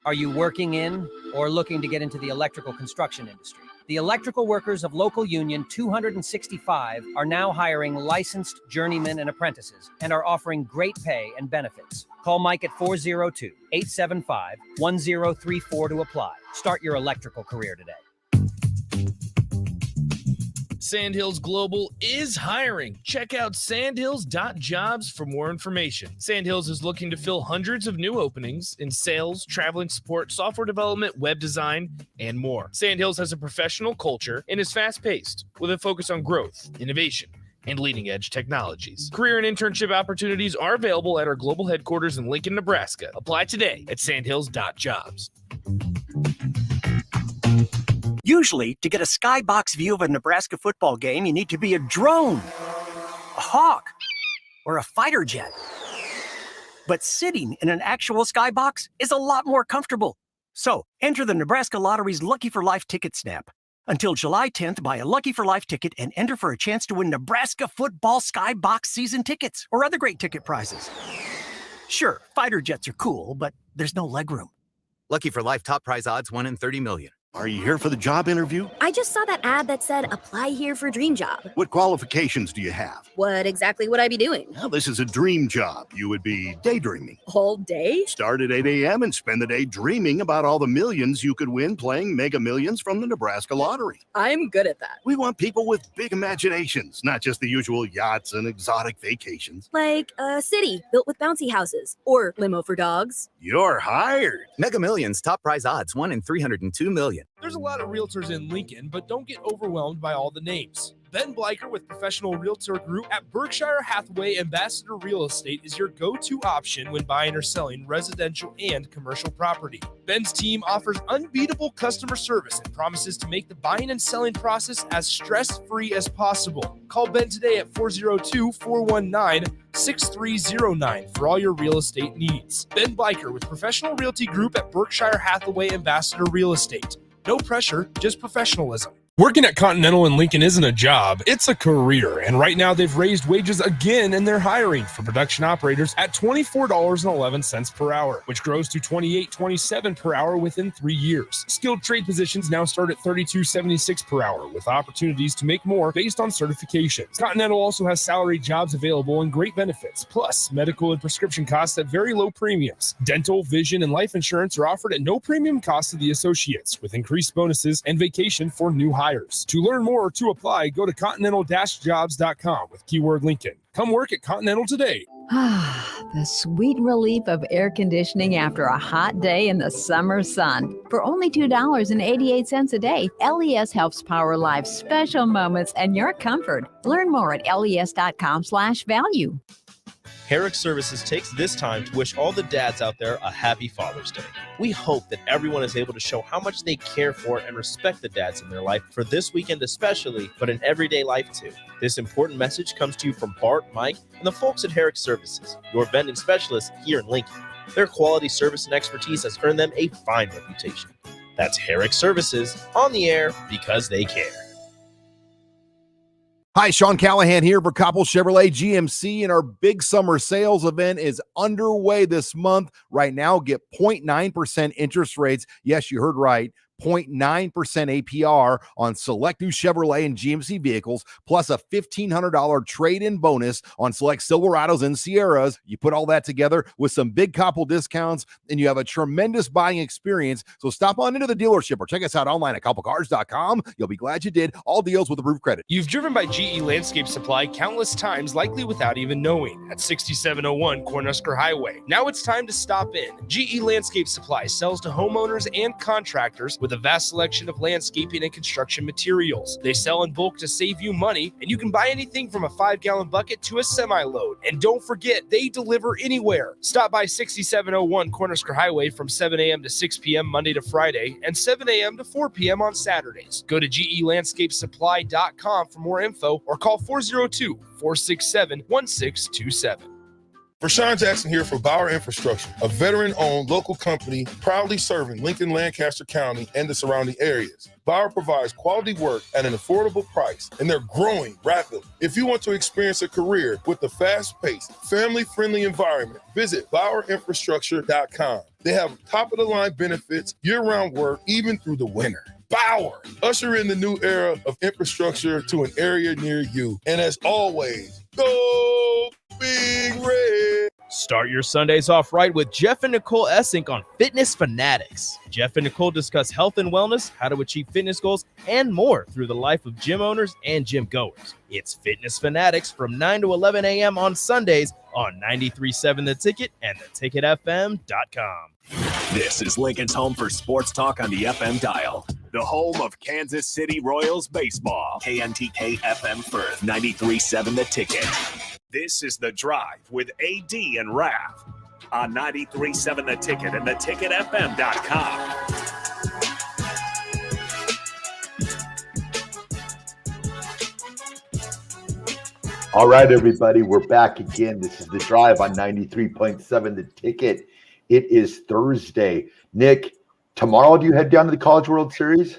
S3: Are you working in, or looking to get into the electrical construction industry. The electrical workers of Local Union 265 are now hiring licensed journeymen and apprentices and are offering great pay and benefits. Call Mike at 402-875-1034 to apply. Start your electrical career today.
S22: Sandhills Global is hiring. Check out sandhills.jobs for more information. Sandhills is looking to fill hundreds of new openings in sales, traveling support, software development, web design, and more. Sandhills has a professional culture and is fast-paced with a focus on growth, innovation, and leading-edge technologies. Career and internship opportunities are available at our global headquarters in Lincoln, Nebraska. Apply today at sandhills.jobs.
S23: Usually, to get a skybox view of a Nebraska football game, you need to be a drone, a hawk, or a fighter jet. But sitting in an actual skybox is a lot more comfortable. So, enter the Nebraska Lottery's Lucky for Life ticket snap. Until July 10th, buy a Lucky for Life ticket and enter for a chance to win Nebraska football skybox season tickets or other great ticket prizes. Sure, fighter jets are cool, but there's no legroom.
S24: Lucky for Life top prize odds 1 in 30 million.
S25: Are you here for the job interview?
S18: I just saw that ad that said, apply here for dream job.
S25: What qualifications do you have?
S18: What exactly would I be doing?
S25: Well, this is a dream job. You would be daydreaming.
S18: All day?
S25: Start at 8 a.m. and spend the day dreaming about all the millions you could win playing Mega Millions from the Nebraska Lottery.
S18: I'm good at that.
S25: We want people with big imaginations, not just the usual yachts and exotic vacations.
S18: Like a city built with bouncy houses or limo for dogs.
S25: You're hired.
S24: Mega Millions top prize odds 1 in 302 million.
S6: There's a lot of realtors in Lincoln, but don't get overwhelmed by all the names. Ben Bleicher with Professional Realtor Group at Berkshire Hathaway Ambassador Real Estate is your go-to option when buying or selling residential and commercial property. Ben's team offers unbeatable customer service and promises to make the buying and selling process as stress-free as possible. Call Ben today at 402-419-6309 for all your real estate needs. Ben Bleicher with Professional Realty Group at Berkshire Hathaway Ambassador Real Estate. No pressure, just professionalism. Working at Continental in Lincoln isn't a job, it's a career. And right now they've raised wages again and they're hiring for production operators at $24.11 per hour, which grows to $28.27 per hour within 3 years. Skilled trade positions now start at $32.76 per hour with opportunities to make more based on certifications. Continental also has salary jobs available and great benefits, plus medical and prescription costs at very low premiums. Dental, vision, and life insurance are offered at no premium cost to the associates with increased bonuses and vacation for new hires. To learn more or to apply, go to continental-jobs.com with keyword Lincoln. Come work at Continental today.
S17: The sweet relief of air conditioning after a hot day in the summer sun. For only $2.88 a day, LES helps power life's special moments and your comfort. Learn more at les.com/value.
S2: Herrick Services takes this time to wish all the dads out there a happy Father's Day. We hope that everyone is able to show how much they care for and respect the dads in their life for this weekend especially, but in everyday life too. This important message comes to you from Bart, Mike, and the folks at Herrick Services, your vending specialists here in Lincoln. Their quality service and expertise has earned them a fine reputation. That's Herrick Services, on the air because they care.
S26: Hi, Sean Callahan here for Coppell Chevrolet GMC, and our big summer sales event is underway this month. Right now, get 0.9% interest rates. Yes, you heard right. 0.9% APR on select new Chevrolet and GMC vehicles, plus a $1,500 trade-in bonus on select Silverados and Sierras. You put all that together with some big Coppell discounts, and you have a tremendous buying experience. So stop on into the dealership or check us out online at CoppellCars.com. You'll be glad you did. All deals with approved credit.
S6: You've driven by GE Landscape Supply countless times, likely without even knowing, at 6701 Cornhusker Highway. Now it's time to stop in. GE Landscape Supply sells to homeowners and contractors with a vast selection of landscaping and construction materials. They sell in bulk to save you money, and you can buy anything from a 5-gallon bucket to a semi-load. And don't forget, they deliver anywhere. Stop by 6701 Cornhusker Highway from 7 a.m. to 6 p.m. Monday to Friday and 7 a.m. to 4 p.m. on Saturdays. Go to GELandscapeSupply.com for more info or call 402-467-1627.
S20: Rashawn Jackson here for Bauer Infrastructure, a veteran-owned local company proudly serving Lincoln, Lancaster County, and the surrounding areas. Bauer provides quality work at an affordable price, and they're growing rapidly. If you want to experience a career with a fast-paced, family-friendly environment, visit BauerInfrastructure.com. They have top-of-the-line benefits, year-round work, even through the winter. Bauer, usher in the new era of infrastructure to an area near you. And as always, go Big Red.
S2: Start your Sundays off right with Jeff and Nicole Essink on Fitness Fanatics. Jeff and Nicole discuss health and wellness, how to achieve fitness goals, and more through the life of gym owners and gym goers. It's Fitness Fanatics from 9 to 11 a.m. on Sundays on 93.7 The Ticket and theticketfm.com.
S7: This is Lincoln's home for sports talk on the FM dial. The home of Kansas City Royals baseball. KNTK FM Firth, 93.7 The Ticket. This is The Drive with AD and Raff on 93.7 The Ticket and theticketfm.com.
S11: All right, everybody, we're back again. This is The Drive on 93.7 The Ticket. It is Thursday. Nick, tomorrow do you head down to the College World Series?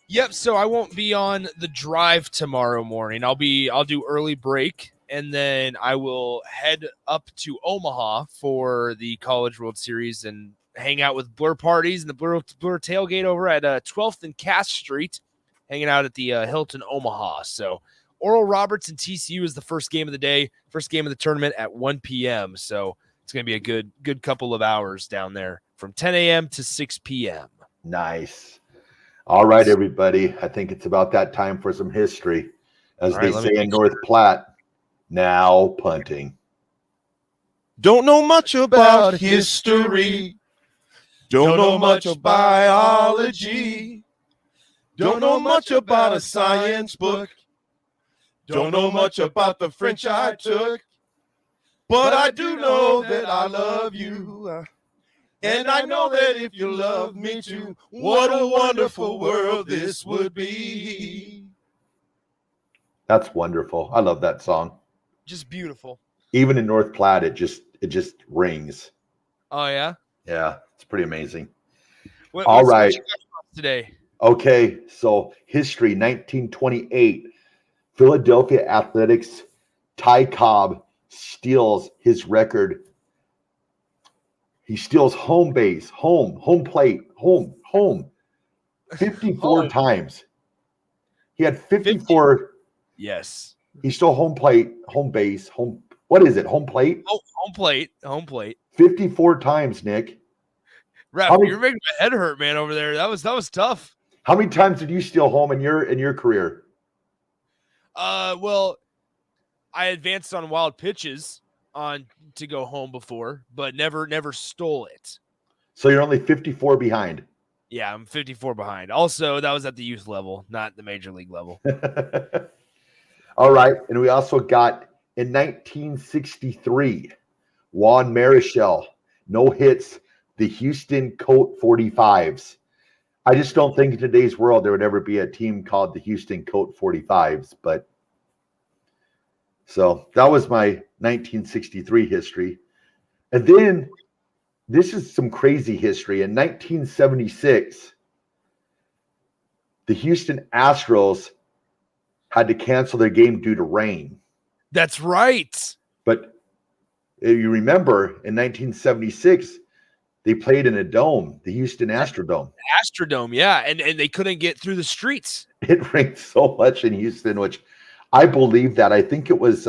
S12: Yep, so I won't be on The Drive tomorrow morning. I'll do early break, and then I will head up to Omaha for the College World Series and hang out with Blur Parties and the Blur tailgate over at 12th and Cass Street, hanging out at the Hilton Omaha. So Oral Roberts and TCU is the first game of the day, first game of the tournament at 1 p.m. So it's going to be a good couple of hours down there from 10 a.m. to 6 p.m.
S11: Nice. All right, everybody. I think it's about that time for some history. As they say in North Platte, now punting.
S5: Don't know much about history. Don't know much of biology. Don't know much about a science book. Don't know much about the French I took. But I do know that I love you. And I know that if you love me too, what a wonderful world this would be.
S11: That's wonderful. I love that song.
S12: Just beautiful.
S11: Even in North Platte, it just rings.
S12: Oh, yeah?
S11: Yeah, it's pretty amazing.
S12: All right. What you got today?
S11: Okay, so history, 1928. Philadelphia Athletics, Ty Cobb steals his record. He steals home base, home plate, home 54 times. He had 54.
S12: Yes.
S11: He stole home plate, home base, what is it? Home plate?
S12: Oh, home plate.
S11: 54 times, Nick.
S12: Raph, you're making my head hurt, man, over there. That was tough.
S11: How many times did you steal home in your career?
S12: Well, I advanced on wild pitches to go home before, but never stole it.
S11: So you're only 54 behind.
S12: Yeah, I'm 54 behind. Also, that was at the youth level, not the major league level.
S11: All right, and we also got in 1963, Juan Marichal, no hits, the Houston Colt 45s. I just don't think in today's world there would ever be a team called the Houston Colt 45s, but so that was my 1963 history. And then this is some crazy history. In 1976, the Houston Astros had to cancel their game due to rain.
S12: That's right.
S11: But if you remember, in 1976, they played in a dome, the Houston Astrodome.
S12: Astrodome, yeah, and they couldn't get through the streets.
S11: It rained so much in Houston, which I believe that. I think it was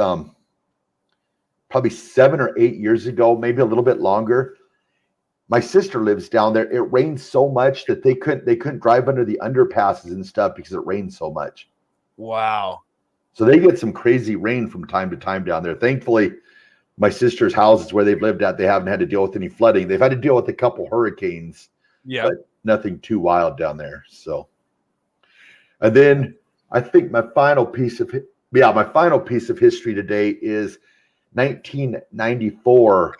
S11: probably 7 or 8 years ago, maybe a little bit longer. My sister lives down there. It rained so much that they couldn't drive under the underpasses and stuff because it rained so much.
S12: Wow.
S11: So they get some crazy rain from time to time down there. Thankfully, my sister's houses where they've lived at, they haven't had to deal with any flooding. They've had to deal with a couple hurricanes, but nothing too wild down there. So, and then I think my final piece of history today is 1994.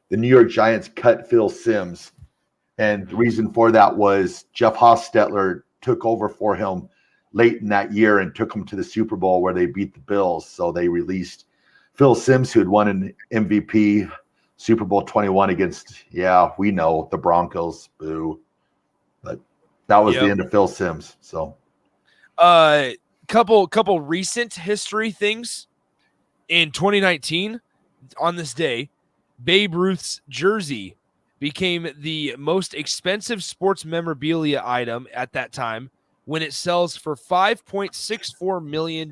S11: The New York Giants cut Phil Simms, and the reason for that was Jeff Hostetler took over for him late in that year and took him to the Super Bowl where they beat the Bills. So they released Phil Simms, who had won an MVP Super Bowl 21 against, we know, the Broncos. Boo. But that was the end of Phil Simms. So
S12: couple recent history things. In 2019, on this day, Babe Ruth's jersey became the most expensive sports memorabilia item at that time when it sells for $5.64 million.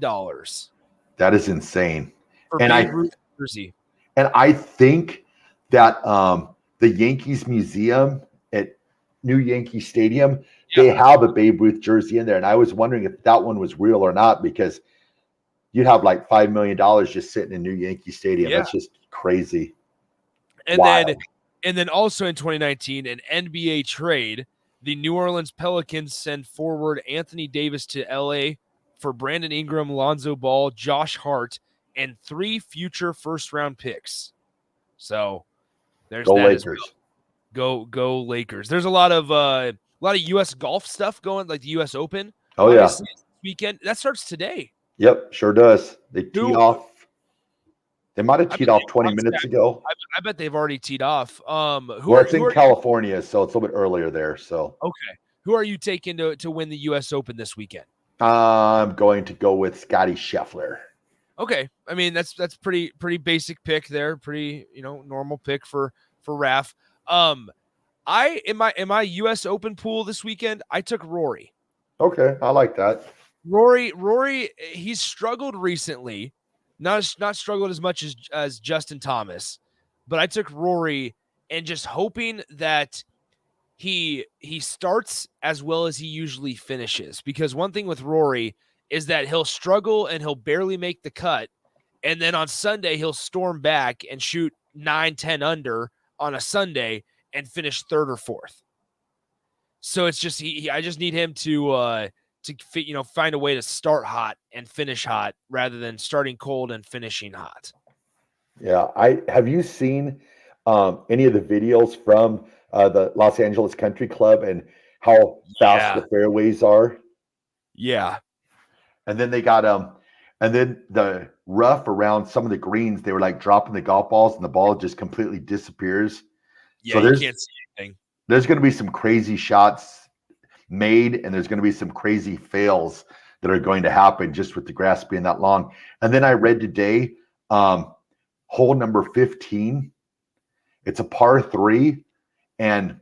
S11: that is insane.
S12: For
S11: And
S12: Babe Ruth's jersey.
S11: And I think that the Yankees Museum at New Yankee Stadium, they have a Babe Ruth jersey in there. And I was wondering if that one was real or not, because you'd have like $5 million just sitting in New Yankee Stadium. That's just crazy.
S12: And then also in 2019, an NBA trade, the New Orleans Pelicans send forward Anthony Davis to LA for Brandon Ingram, Lonzo Ball, Josh Hart, and 3 future first-round picks. So there's
S11: Go
S12: that
S11: Lakers.
S12: as well. Go Lakers. There's a lot of U.S. golf stuff going, like the U.S. Open.
S11: Oh, yeah.
S12: This weekend. That starts today.
S11: Yep, sure does. They tee off. They might have teed off 20 minutes ago.
S12: I bet they've already teed off.
S11: It's in California, so it's a little bit earlier there. So
S12: okay. Who are you taking to win the U.S. Open this weekend?
S11: I'm going to go with Scotty Scheffler.
S12: Okay. I mean, that's pretty basic pick there. Pretty, normal pick for Raff. In my US Open pool this weekend, I took Rory.
S11: Okay, I like that.
S12: Rory, he's struggled recently. Not struggled as much as Justin Thomas, but I took Rory and just hoping that he starts as well as he usually finishes. Because one thing with Rory is that he'll struggle and he'll barely make the cut. And then on Sunday, he'll storm back and shoot 9-10 under on a Sunday and finish 3rd or 4th. So it's just, I just need him to find a way to start hot and finish hot rather than starting cold and finishing hot.
S11: Yeah. Have you seen any of the videos from the Los Angeles Country Club and how fast the fairways are?
S12: Yeah.
S11: And then they got and then the rough around some of the greens, they were like dropping the golf balls and the ball just completely disappears.
S12: Yeah,
S11: so
S12: you can't see anything.
S11: There's going to be some crazy shots made, and there's going to be some crazy fails that are going to happen just with the grass being that long. And then I read today, hole number 15, it's a par 3, and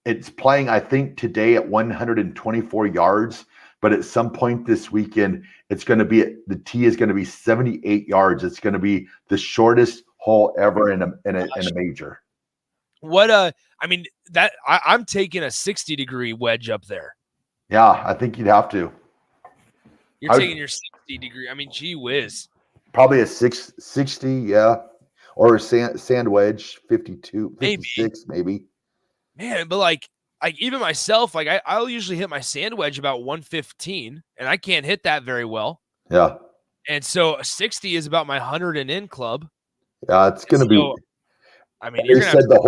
S11: it's playing, I think, today at 124 yards. But at some point this weekend, it's going to be the tee is going to be 78 yards. It's going to be the shortest hole ever in a major.
S12: What I'm taking a 60-degree wedge up there.
S11: Yeah, I think you'd have to.
S12: You're taking your 60-degree. I mean, gee whiz.
S11: Probably a 60, yeah, or a sand wedge 52, 56 maybe.
S12: Man, but like even myself, like I'll usually hit my sand wedge about 115, and I can't hit that very well.
S11: Yeah.
S12: And so 60 is about my 100 and in club.
S11: Yeah, it's going to be.
S12: I mean,
S11: you said the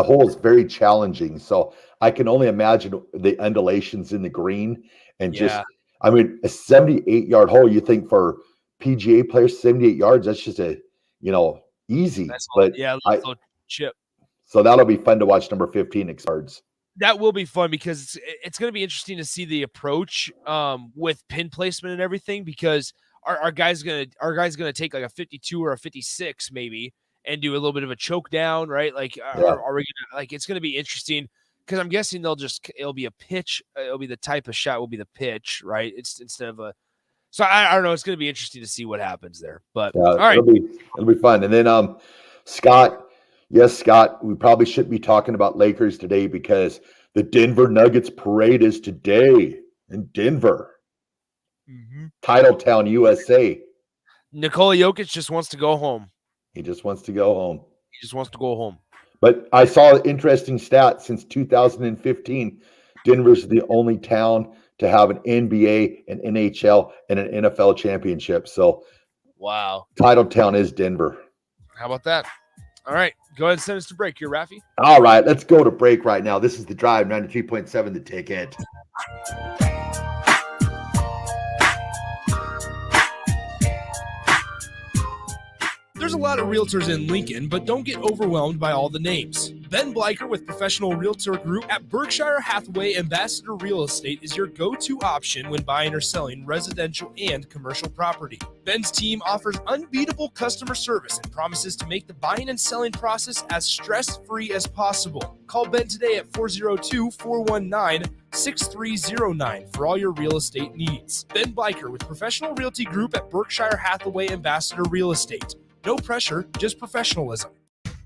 S11: hole is very challenging, so I can only imagine the undulations in the green and just. I mean, a 78-yard hole. You think for PGA players, 78 yards? That's just easy.
S12: Little chip.
S11: So that'll be fun to watch. Number 15 yards.
S12: That will be fun because it's going to be interesting to see the approach with pin placement and everything, because our guy's going to take like a 52 or a 56 maybe and do a little bit of a choke down, right? Like, are we gonna, like, it's going to be interesting because I'm guessing it'll be a pitch. It'll be the type of shot will be the pitch, right? It's instead of so I don't know. It's going to be interesting to see what happens there, but all right.
S11: It'll be fun. And then Scott. Yes, Scott, we probably shouldn't be talking about Lakers today because the Denver Nuggets parade is today in Denver. Titletown, USA.
S12: Nikola Jokic just wants to go home.
S11: He just wants to go home.
S12: He just wants to go home.
S11: But I saw an interesting stat. Since 2015, Denver's the only town to have an NBA, an NHL, and an NFL championship. So,
S12: wow.
S11: Titletown is Denver.
S12: How about that? All right, go ahead and send us to break here, Raffy.
S11: All right, let's go to break right now. This is The Drive, 93.7 The Ticket.
S6: There's a lot of realtors in Lincoln, but don't get overwhelmed by all the names. Ben Bleicher with Professional Realtor Group at Berkshire Hathaway Ambassador Real Estate is your go-to option when buying or selling residential and commercial property. Ben's team offers unbeatable customer service and promises to make the buying and selling process as stress-free as possible. Call Ben today at 402-419-6309 for all your real estate needs. Ben Bleicher with Professional Realty Group at Berkshire Hathaway Ambassador Real Estate. No pressure, just professionalism.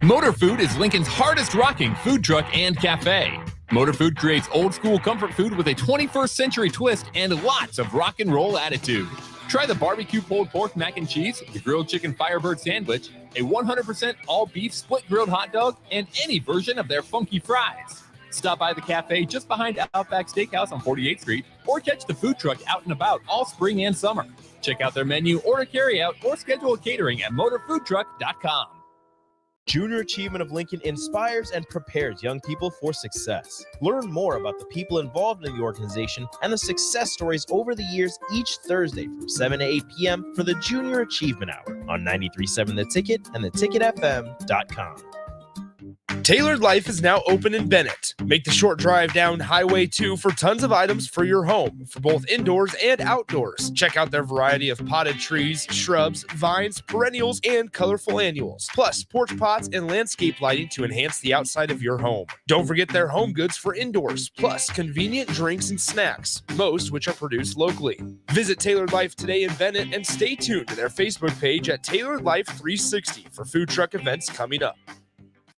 S16: Motor Food is Lincoln's hardest rocking food truck and cafe. Motor Food creates old school comfort food with a 21st century twist and lots of rock and roll attitude. Try the barbecue pulled pork mac and cheese, the grilled chicken Firebird sandwich, a 100% all beef split grilled hot dog, and any version of their funky fries. Stop by the cafe just behind Outback Steakhouse on 48th Street or catch the food truck out and about all spring and summer. Check out their menu, order carryout, or schedule catering at motorfoodtruck.com.
S2: Junior Achievement of Lincoln inspires and prepares young people for success. Learn more about the people involved in the organization and the success stories over the years each Thursday from 7 to 8 p.m. for the Junior Achievement Hour on 93.7 The Ticket and theticketfm.com.
S6: Tailored Life is now open in Bennett. Make the short drive down Highway 2 for tons of items for your home, for both indoors and outdoors. Check out their variety of potted trees, shrubs, vines, perennials, and colorful annuals. Plus, porch pots and landscape lighting to enhance the outside of your home. Don't forget their home goods for indoors, plus convenient drinks and snacks, most which are produced locally. Visit Tailored Life today in Bennett and stay tuned to their Facebook page at Tailored Life 360 for food truck events coming up.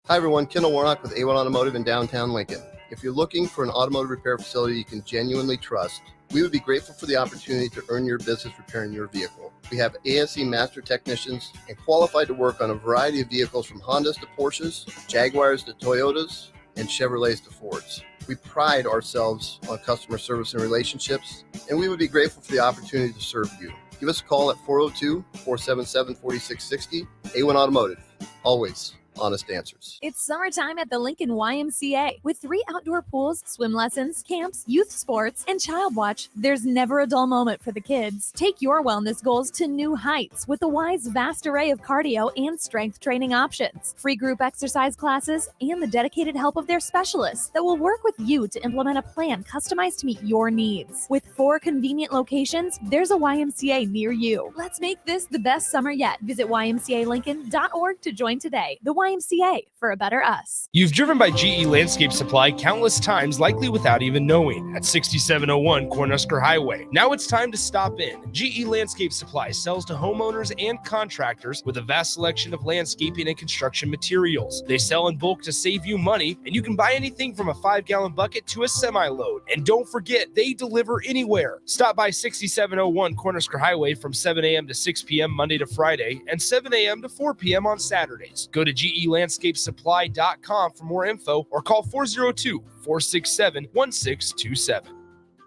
S8: Hi everyone, Kendall Warnock with A1 Automotive in downtown Lincoln. If you're looking for an automotive repair facility you can genuinely trust, we would be grateful for the opportunity to earn your business repairing your vehicle. We have ASE master technicians and qualified to work on a variety of vehicles from Hondas to Porsches, Jaguars to Toyotas, and Chevrolets to Fords. We pride ourselves on customer service and relationships, and we would be grateful for the opportunity to serve you. Give us a call at 402-477-4660. A1 Automotive, always honest answers.
S9: It's summertime at the Lincoln YMCA. With 3 outdoor pools, swim lessons, camps, youth sports, and child watch, there's never a dull moment for the kids. Take your wellness goals to new heights with the Y's vast array of cardio and strength training options, free group exercise classes, and the dedicated help of their specialists that will work with you to implement a plan customized to meet your needs. With 4 convenient locations, there's a YMCA near you. Let's make this the best summer yet. Visit ymcalincoln.org to join today. The YMCA for a better us.
S6: You've driven by GE Landscape Supply countless times, likely without even knowing, at 6701 Cornhusker Highway. Now it's time to stop in. GE Landscape Supply sells to homeowners and contractors with a vast selection of landscaping and construction materials. They sell in bulk to save you money, and you can buy anything from a 5-gallon bucket to a semi-load. And don't forget, they deliver anywhere. Stop by 6701 Cornhusker Highway from 7 a.m. to 6 p.m. Monday to Friday and 7 a.m. to 4 p.m. on Saturdays. Go to GELandscapesupply.com for more info or call 402-467-1627.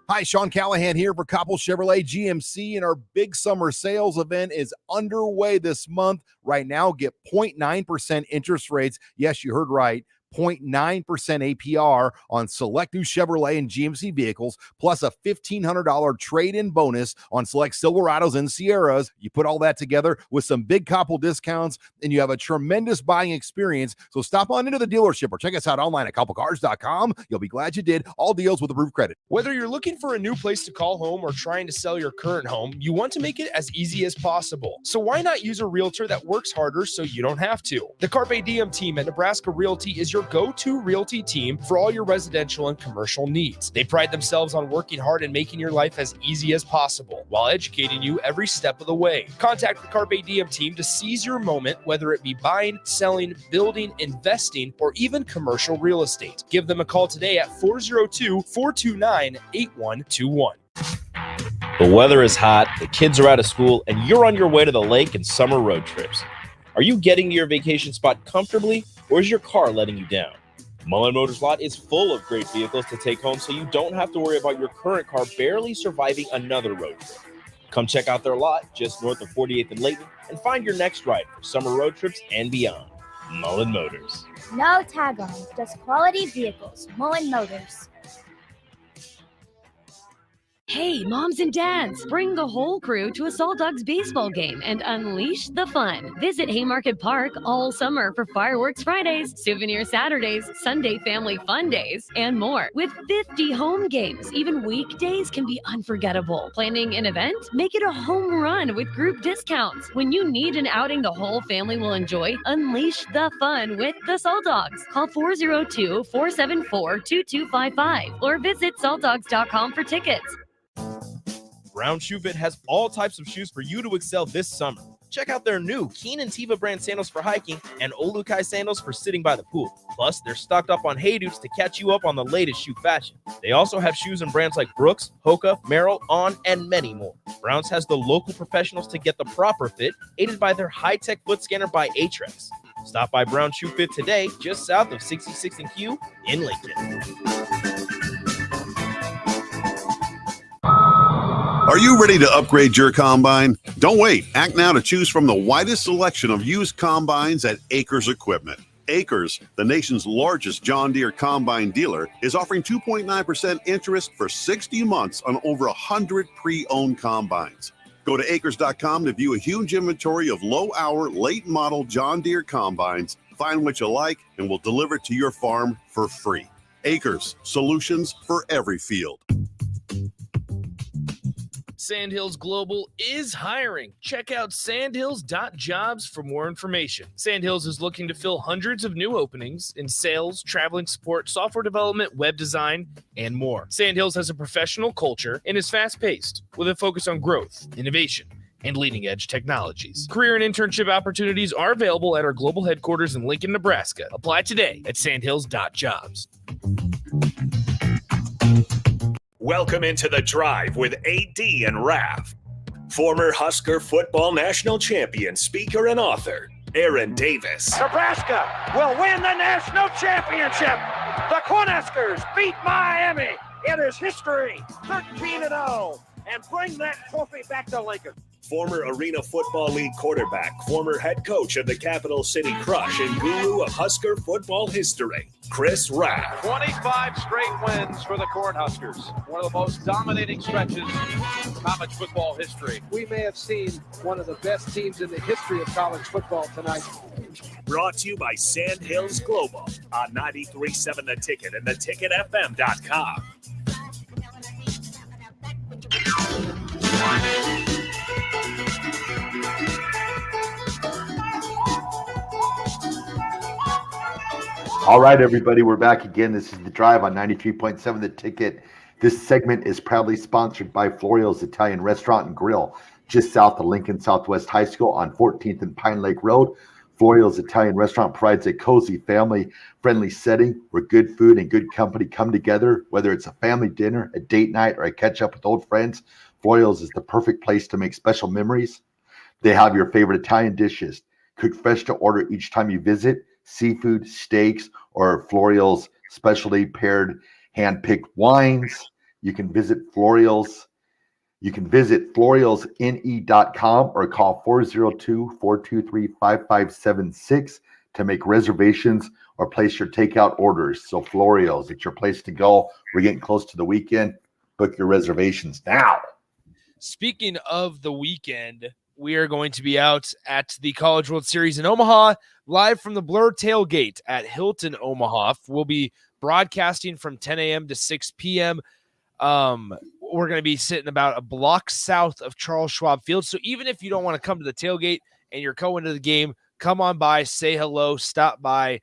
S26: Hi, Sean Callahan here for Coppell Chevrolet GMC, and our big summer sales event is underway this month. Right now, get 0.9% interest rates. Yes, you heard right. 0.9% APR on select new Chevrolet and GMC vehicles, plus a $1,500 trade-in bonus on select Silverados and Sierras. You put all that together with some big Coppell discounts, and you have a tremendous buying experience. So stop on into the dealership or check us out online at CoppellCars.com. You'll be glad you did. All deals with approved credit.
S6: Whether you're looking for a new place to call home or trying to sell your current home, you want to make it as easy as possible. So why not use a realtor that works harder so you don't have to? The Carpe Diem team at Nebraska Realty is your go-to realty team for all your residential and commercial needs. They pride themselves on working hard and making your life as easy as possible while educating you every step of the way. Contact the Carpe Diem team to seize your moment, whether it be buying, selling, building, investing, or even commercial real estate. Give them a call today at 402-429-8121.
S2: The weather is hot, the kids are out of school, and you're on your way to the lake and summer road trips. Are you getting to your vacation spot comfortably, or is your car letting you down? Mullen Motors Lot is full of great vehicles to take home, so you don't have to worry about your current car barely surviving another road trip. Come check out their lot just north of 48th and Layton and find your next ride for summer road trips and beyond. Mullen Motors.
S18: No tag-ons, just quality vehicles. Mullen Motors.
S1: Hey, moms and dads, bring the whole crew to a Salt Dogs baseball game and unleash the fun. Visit Haymarket Park all summer for fireworks Fridays, souvenir Saturdays, Sunday family fun days, and more. With 50 home games, even weekdays can be unforgettable. Planning an event? Make it a home run with group discounts. When you need an outing the whole family will enjoy, unleash the fun with the Salt Dogs. Call 402-474-2255 or visit saltdogs.com for tickets.
S2: Brown Shoe Fit has all types of shoes for you to excel this summer. Check out their new Keen and Tiva brand sandals for hiking and Olukai sandals for sitting by the pool. Plus, they're stocked up on Hey Dudes to catch you up on the latest shoe fashion. They also have shoes in brands like Brooks, Hoka, Merrell, On, and many more. Browns has the local professionals to get the proper fit, aided by their high-tech foot scanner by Aetrex. Stop by Brown Shoe Fit today, just south of 66th and Q in Lincoln.
S19: Are you ready to upgrade your combine? Don't wait. Act now to choose from the widest selection of used combines at Acres Equipment. Acres, the nation's largest John Deere combine dealer, is offering 2.9% interest for 60 months on over 100 pre-owned combines. Go to acres.com to view a huge inventory of low-hour, late-model John Deere combines. Find what you like, and we'll deliver it to your farm for free. Acres, solutions for every field.
S22: Sandhills Global is hiring. Check out sandhills.jobs for more information. Sandhills is looking to fill hundreds of new openings in sales, traveling support, software development, web design, and more. Sandhills has a professional culture and is fast-paced with a focus on growth, innovation, and leading-edge technologies. Career and internship opportunities are available at our global headquarters in Lincoln, Nebraska. Apply today at sandhills.jobs.
S7: Welcome into The Drive with AD and Raff. Former Husker football national champion, speaker, and author, Aaron Davis.
S4: Nebraska will win the national championship. The Cornhuskers beat Miami. It is history, 13-0, and bring that trophy back to Lincoln.
S7: Former Arena Football League quarterback, former head coach of the Capital City Crush, and guru of Husker football history, Chris Raff.
S10: 25 straight wins for the Cornhuskers. One of the most dominating stretches in college football history.
S13: We may have seen one of the best teams in the history of college football tonight.
S7: Brought to you by Sandhills Global on 93.7 The Ticket and theticketfm.com.
S11: All right, everybody, we're back again. This is The Drive on 93.7 The Ticket. This segment is proudly sponsored by Florio's Italian Restaurant and Grill, just south of Lincoln Southwest High School on 14th and Pine Lake Road. Florio's Italian Restaurant provides a cozy, family-friendly setting where good food and good company come together. Whether it's a family dinner, a date night, or a catch-up with old friends, Florio's is the perfect place to make special memories. They have your favorite Italian dishes, cooked fresh to order each time you visit, seafood, steaks, or Florio's specialty paired hand-picked wines. You can visit Florio's. You can visit floriosne.com or call 402-423-5576 to make reservations or place your takeout orders. So Florio's, it's your place to go. We're getting close to the weekend. Book your reservations now.
S12: Speaking of the weekend, we are going to be out at the College World Series in Omaha, live from the Blur Tailgate at Hilton Omaha. We'll be broadcasting from 10 a.m. to 6 p.m. We're going to be sitting about a block south of Charles Schwab Field. So even if you don't want to come to the tailgate and you're going to the game, come on by, say hello, stop by,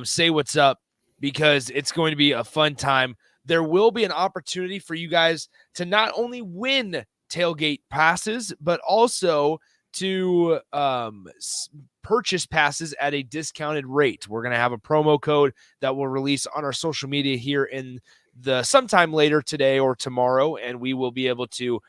S12: say what's up, because it's going to be a fun time. There will be an opportunity for you guys to not only win tailgate passes, but also to purchase passes at a discounted rate. We're going to have a promo code that we'll release on our social media here in the sometime later today or tomorrow, and we will be able to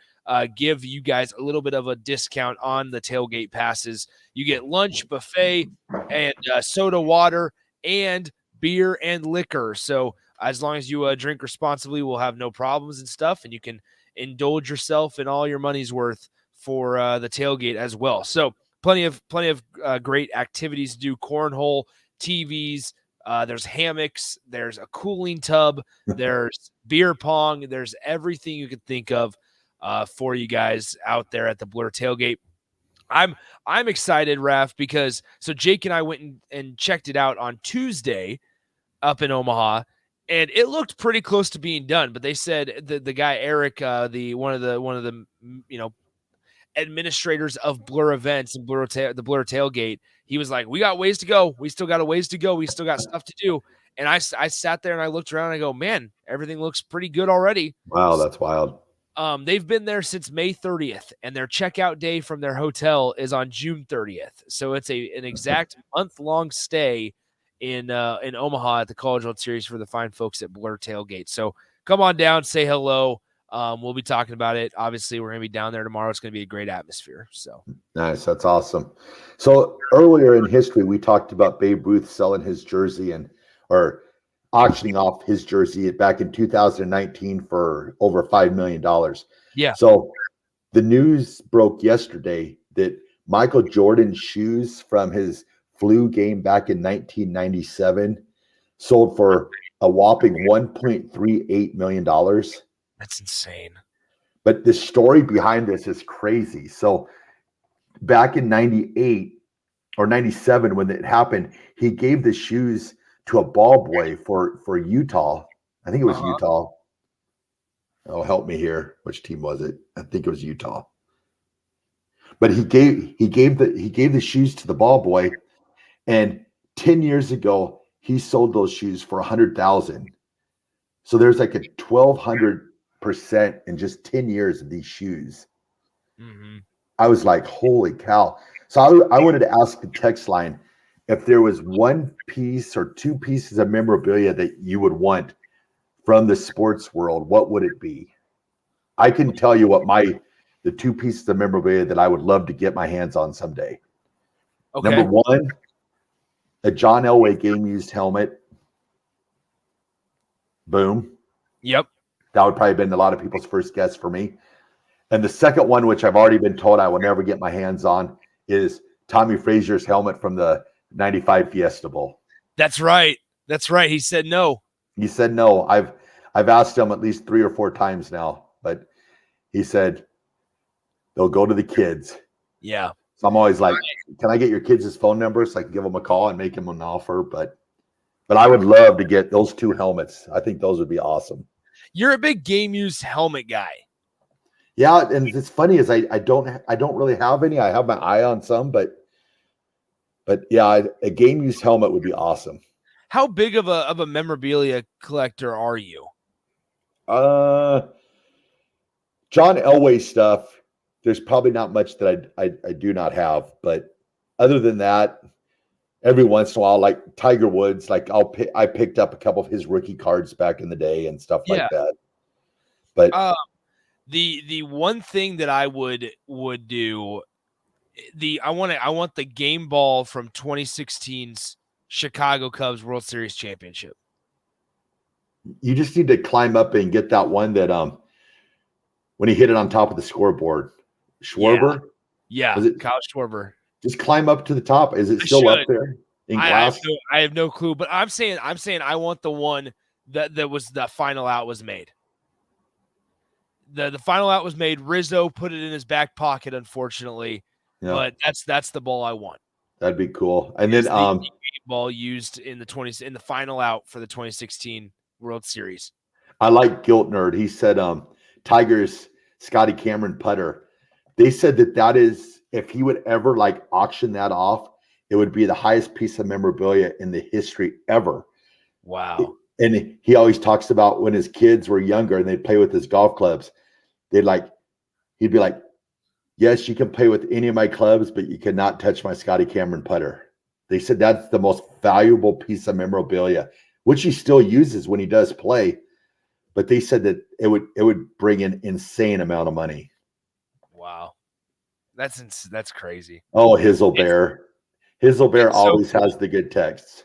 S12: give you guys a little bit of a discount on the tailgate passes. You get lunch, buffet, and soda water, and beer and liquor. So as long as you drink responsibly, we'll have no problems and stuff, and you can indulge yourself in all your money's worth for the tailgate as well. So plenty of great activities to do: cornhole, TVs, There's hammocks. There's a cooling tub. There's beer pong. There's everything you could think of for you guys out there at the Blur Tailgate. I'm excited, Raff, because so Jake and I went and checked it out on Tuesday up in Omaha, and it looked pretty close to being done. But they said the guy Eric, one of the administrators of Blur events and the Blur Tailgate, he was like, "We got ways to go. We still got a ways to go. We still got stuff to do." And I sat there and I looked around and I go, "Man, everything looks pretty good already."
S11: Wow, that's wild.
S12: They've been there since May 30th, and their checkout day from their hotel is on June 30th. So it's an exact month-long stay in Omaha at the College World Series for the fine folks at Blur Tailgate. So come on down, say hello. We'll be talking about it. Obviously, we're going to be down there tomorrow. It's going to be a great atmosphere. So
S11: nice. That's awesome. So earlier in history, we talked about Babe Ruth selling his jersey or auctioning off his jersey back in 2019 for over $5 million.
S12: Yeah.
S11: So the news broke yesterday that Michael Jordan's shoes from his flu game back in 1997 sold for a whopping $1.38 million.
S12: That's insane.
S11: But the story behind this is crazy. So back in 98 or 97, when it happened, he gave the shoes to a ball boy for Utah. I think it was Utah. Oh, help me here. Which team was it? I think it was Utah. But he gave the shoes to the ball boy, and 10 years ago he sold those shoes for $100,000. So there's like a 1,200% in just 10 years of these shoes.
S12: Mm-hmm.
S11: I was like, holy cow. So I wanted to ask the text line, if there was one piece or two pieces of memorabilia that you would want from the sports world, what would it be? I can tell you what the two pieces of memorabilia that I would love to get my hands on someday.
S12: Okay.
S11: Number one, a John Elway game-used helmet. Boom.
S12: Yep.
S11: That would probably have been a lot of people's first guess for me. And the second one, which I've already been told I will never get my hands on, is Tommy Frazier's helmet from the 95 Fiesta Bowl.
S12: That's right. That's right. He said no.
S11: He said no. I've asked him at least 3 or 4 times now, but he said they'll go to the kids.
S12: Yeah.
S11: So I'm always like, can I get your kids' phone number so I can give them a call and make them an offer? But I would love to get those 2 helmets. I think those would be awesome.
S12: You're a big game used helmet guy.
S11: Yeah, and it's funny is I don't really have any. I have my eye on some, but yeah, a game used helmet would be awesome.
S12: How big of a memorabilia collector are you?
S11: John Elway stuff, there's probably not much that I do not have, but other than that, every once in a while, like Tiger Woods, like I picked up a couple of his rookie cards back in the day and stuff like that. But
S12: the one thing that I would do, I want the game ball from 2016's Chicago Cubs World Series championship.
S11: You just need to climb up and get that one that when he hit it on top of the scoreboard. Schwarber?
S12: Yeah.
S11: Was it
S12: Kyle Schwarber?
S11: Just climb up to the top. Is it still up there in glass?
S12: I have no clue, but I'm saying I want the one that was the final out was made. The final out was made. Rizzo put it in his back pocket, unfortunately. Yeah. But that's the ball I want.
S11: That'd be cool. And then
S12: the ball used in the final out for the 2016 World Series.
S11: I like Guilt Nerd. He said Tigers Scotty Cameron putter. They said that is, if he would ever like auction that off, it would be the highest piece of memorabilia in the history ever.
S12: Wow.
S11: And he always talks about when his kids were younger and they'd play with his golf clubs. He'd be like, yes, you can play with any of my clubs, but you cannot touch my Scotty Cameron putter. They said that's the most valuable piece of memorabilia, which he still uses when he does play. But they said that it would bring an insane amount of money.
S12: Wow. That's crazy.
S11: Oh, Hizzlebear. Hizzlebear always has the good texts.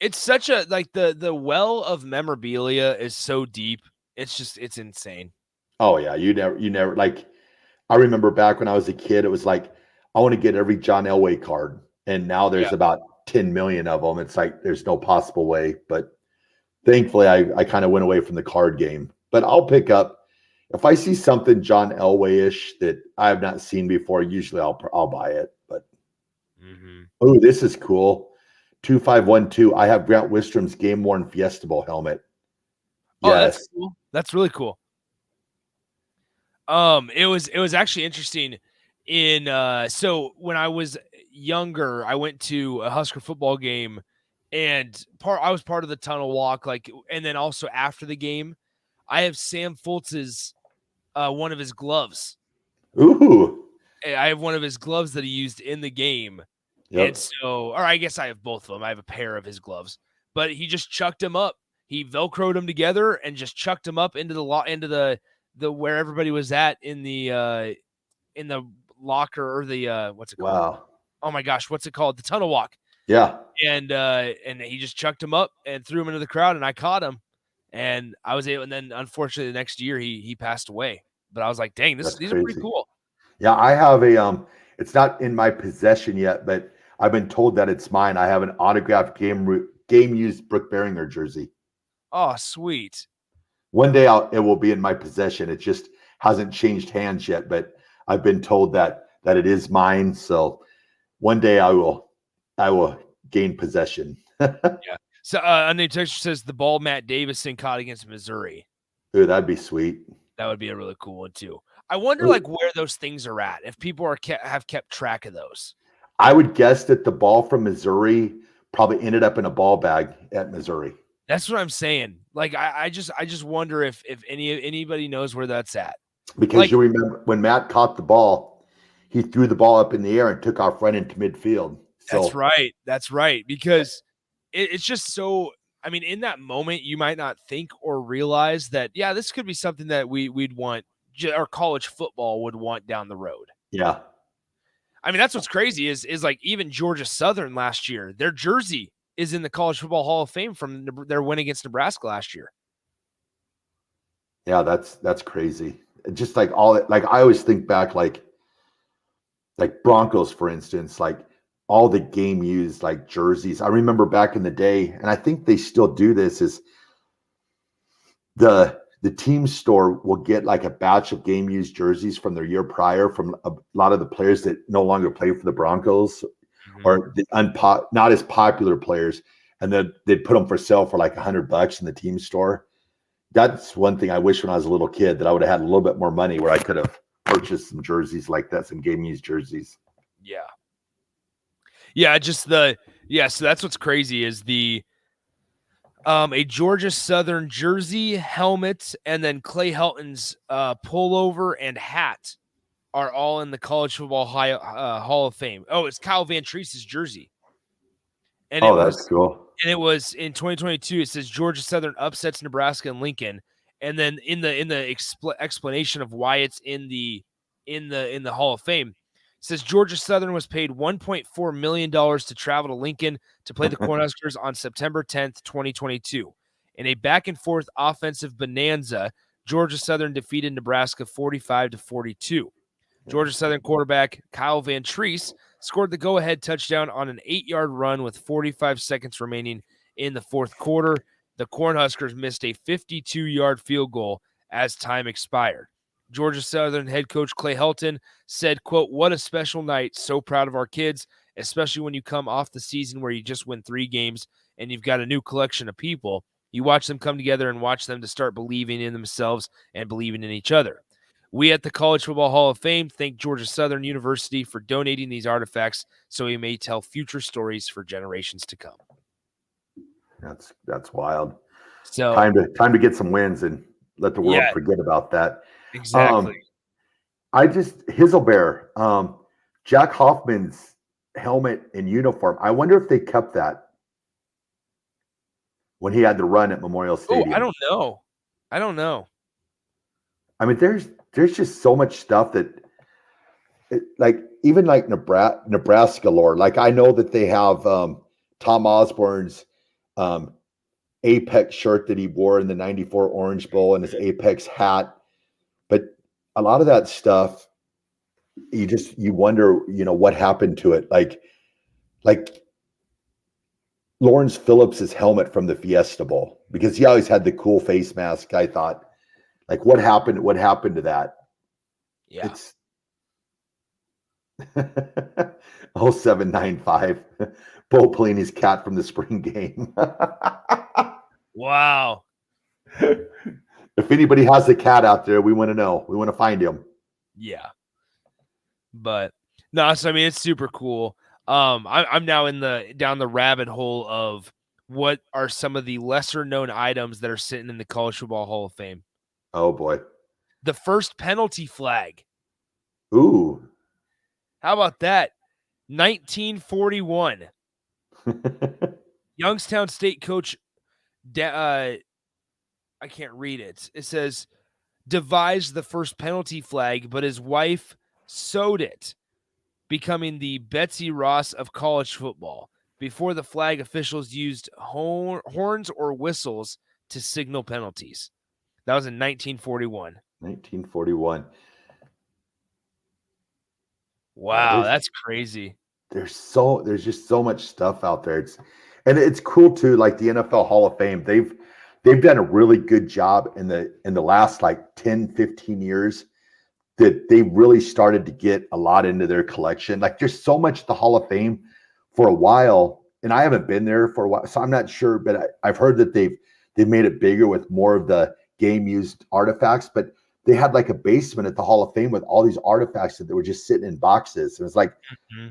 S12: It's such a the well of memorabilia is so deep. It's insane.
S11: Oh yeah, you never like. I remember back when I was a kid, it was like I want to get every John Elway card, and now there's about 10 million of them. It's like there's no possible way. But thankfully, I kind of went away from the card game. But I'll pick up if I see something John Elway-ish that I have not seen before. Usually, I'll buy it. But oh, this is cool. 2512. I have Grant Wistrom's game worn Fiesta Bowl helmet.
S12: Oh, that's cool. That's really cool. It was actually interesting. So when I was younger, I went to a Husker football game, and I was part of the tunnel walk. And then also after the game, I have Sam Foltz's one of his gloves.
S11: Ooh.
S12: I have one of his gloves that he used in the game.
S11: Yep.
S12: And so, or I guess I have both of them. I have a pair of his gloves, but he just chucked them up. He Velcroed them together and just chucked them up into the where everybody was at in the locker or the what's it called?
S11: Wow.
S12: Oh my gosh, what's it called? The tunnel walk.
S11: Yeah.
S12: And he just chucked them up and threw them into the crowd, and I caught him, and I was able. And then unfortunately, the next year he passed away. But I was like, dang, these are pretty cool.
S11: Yeah, I have a it's not in my possession yet, but I've been told that it's mine. I have an autographed game used Brooke Behringer jersey.
S12: Oh, sweet.
S11: One day it will be in my possession. It just hasn't changed hands yet, but I've been told that it is mine. So one day I will gain possession.
S12: Yeah. So unnamed texture says the ball Matt Davison caught against Missouri.
S11: Ooh, that'd be sweet.
S12: That would be a really cool one too. I wonder where those things are at. If people have kept track of those.
S11: I would guess that the ball from Missouri probably ended up in a ball bag at Missouri.
S12: That's what I'm saying. I just wonder if anybody knows where that's at.
S11: Because you remember when Matt caught the ball, he threw the ball up in the air and took off right into midfield. So,
S12: That's right. That's right. Because it's just so. I mean, in that moment, you might not think or realize that. Yeah, this could be something that we'd want, or college football would want down the road.
S11: Yeah.
S12: I mean, that's what's crazy is even Georgia Southern last year, their jersey is in the College Football Hall of Fame from their win against Nebraska last year.
S11: Yeah, that's crazy. Just I always think back like Broncos, for instance, like all the game used like jerseys. I remember back in the day, and I think they still do this, is the team store will get like a batch of game used jerseys from their year prior from a lot of the players that no longer play for the Broncos or the not as popular players. And then they'd put them for sale for like $100 in the team store. That's one thing I wish when I was a little kid that I would have had a little bit more money where I could have purchased some jerseys like that, some game used jerseys.
S12: Yeah. Yeah. So that's what's crazy is a Georgia Southern jersey, helmet, and then Clay Helton's pullover and hat are all in the College Football Hall of Fame. Oh, it's Kyle Van Treese's jersey. And
S11: that's cool.
S12: And it was in 2022. It says Georgia Southern upsets Nebraska and Lincoln. And then in the explanation of why it's in the Hall of Fame, it says Georgia Southern was paid $1.4 million to travel to Lincoln to play the Cornhuskers on September 10th, 2022. In a back-and-forth offensive bonanza, Georgia Southern defeated Nebraska 45-42. Georgia Southern quarterback Kyle Van Treese scored the go-ahead touchdown on an 8-yard run with 45 seconds remaining in the fourth quarter. The Cornhuskers missed a 52-yard field goal as time expired. Georgia Southern head coach Clay Helton said, quote, "What a special night. So proud of our kids, especially when you come off the season where you just win 3 games and you've got a new collection of people. You watch them come together and watch them to start believing in themselves and believing in each other. We at the College Football Hall of Fame thank Georgia Southern University for donating these artifacts so we may tell future stories for generations to come."
S11: That's wild.
S12: So
S11: time to get some wins and let the world forget about that.
S12: Exactly.
S11: Hizzlebear, Jack Hoffman's helmet and uniform. I wonder if they kept that when he had the run at Memorial Stadium.
S12: I don't know.
S11: I mean, there's just so much stuff that, even Nebraska lore. Like I know that they have Tom Osborne's Apex shirt that he wore in the '94 Orange Bowl and his Apex hat, but a lot of that stuff, you wonder, what happened to it. Like Lawrence Phillips's helmet from the Fiesta Bowl, because he always had the cool face mask. I thought, like, what happened? What happened to that?
S12: Yeah.
S11: It's 0795. Bo Pelini's cat from the spring game.
S12: Wow.
S11: If anybody has a cat out there, we want to know. We want to find him.
S12: Yeah. But no, so I mean, it's super cool. I'm now down the rabbit hole of what are some of the lesser known items that are sitting in the College Football Hall of Fame.
S11: Oh boy.
S12: The first penalty flag.
S11: Ooh.
S12: How about that? 1941. Youngstown State coach, I can't read it. It says, devised the first penalty flag, but his wife sewed it, becoming the Betsy Ross of college football. Before the flag, officials used horns or whistles to signal penalties. That was in 1941.
S11: 1941.
S12: Wow, that's crazy.
S11: There's just so much stuff out there. It's cool too. Like the NFL Hall of Fame, they've done a really good job in the last like 10, 15 years that they really started to get a lot into their collection. Like there's so much at the Hall of Fame for a while, and I haven't been there for a while, so I'm not sure, but I've heard that they've made it bigger with more of the game used artifacts, but they had like a basement at the Hall of Fame with all these artifacts that they were just sitting in boxes. It was like,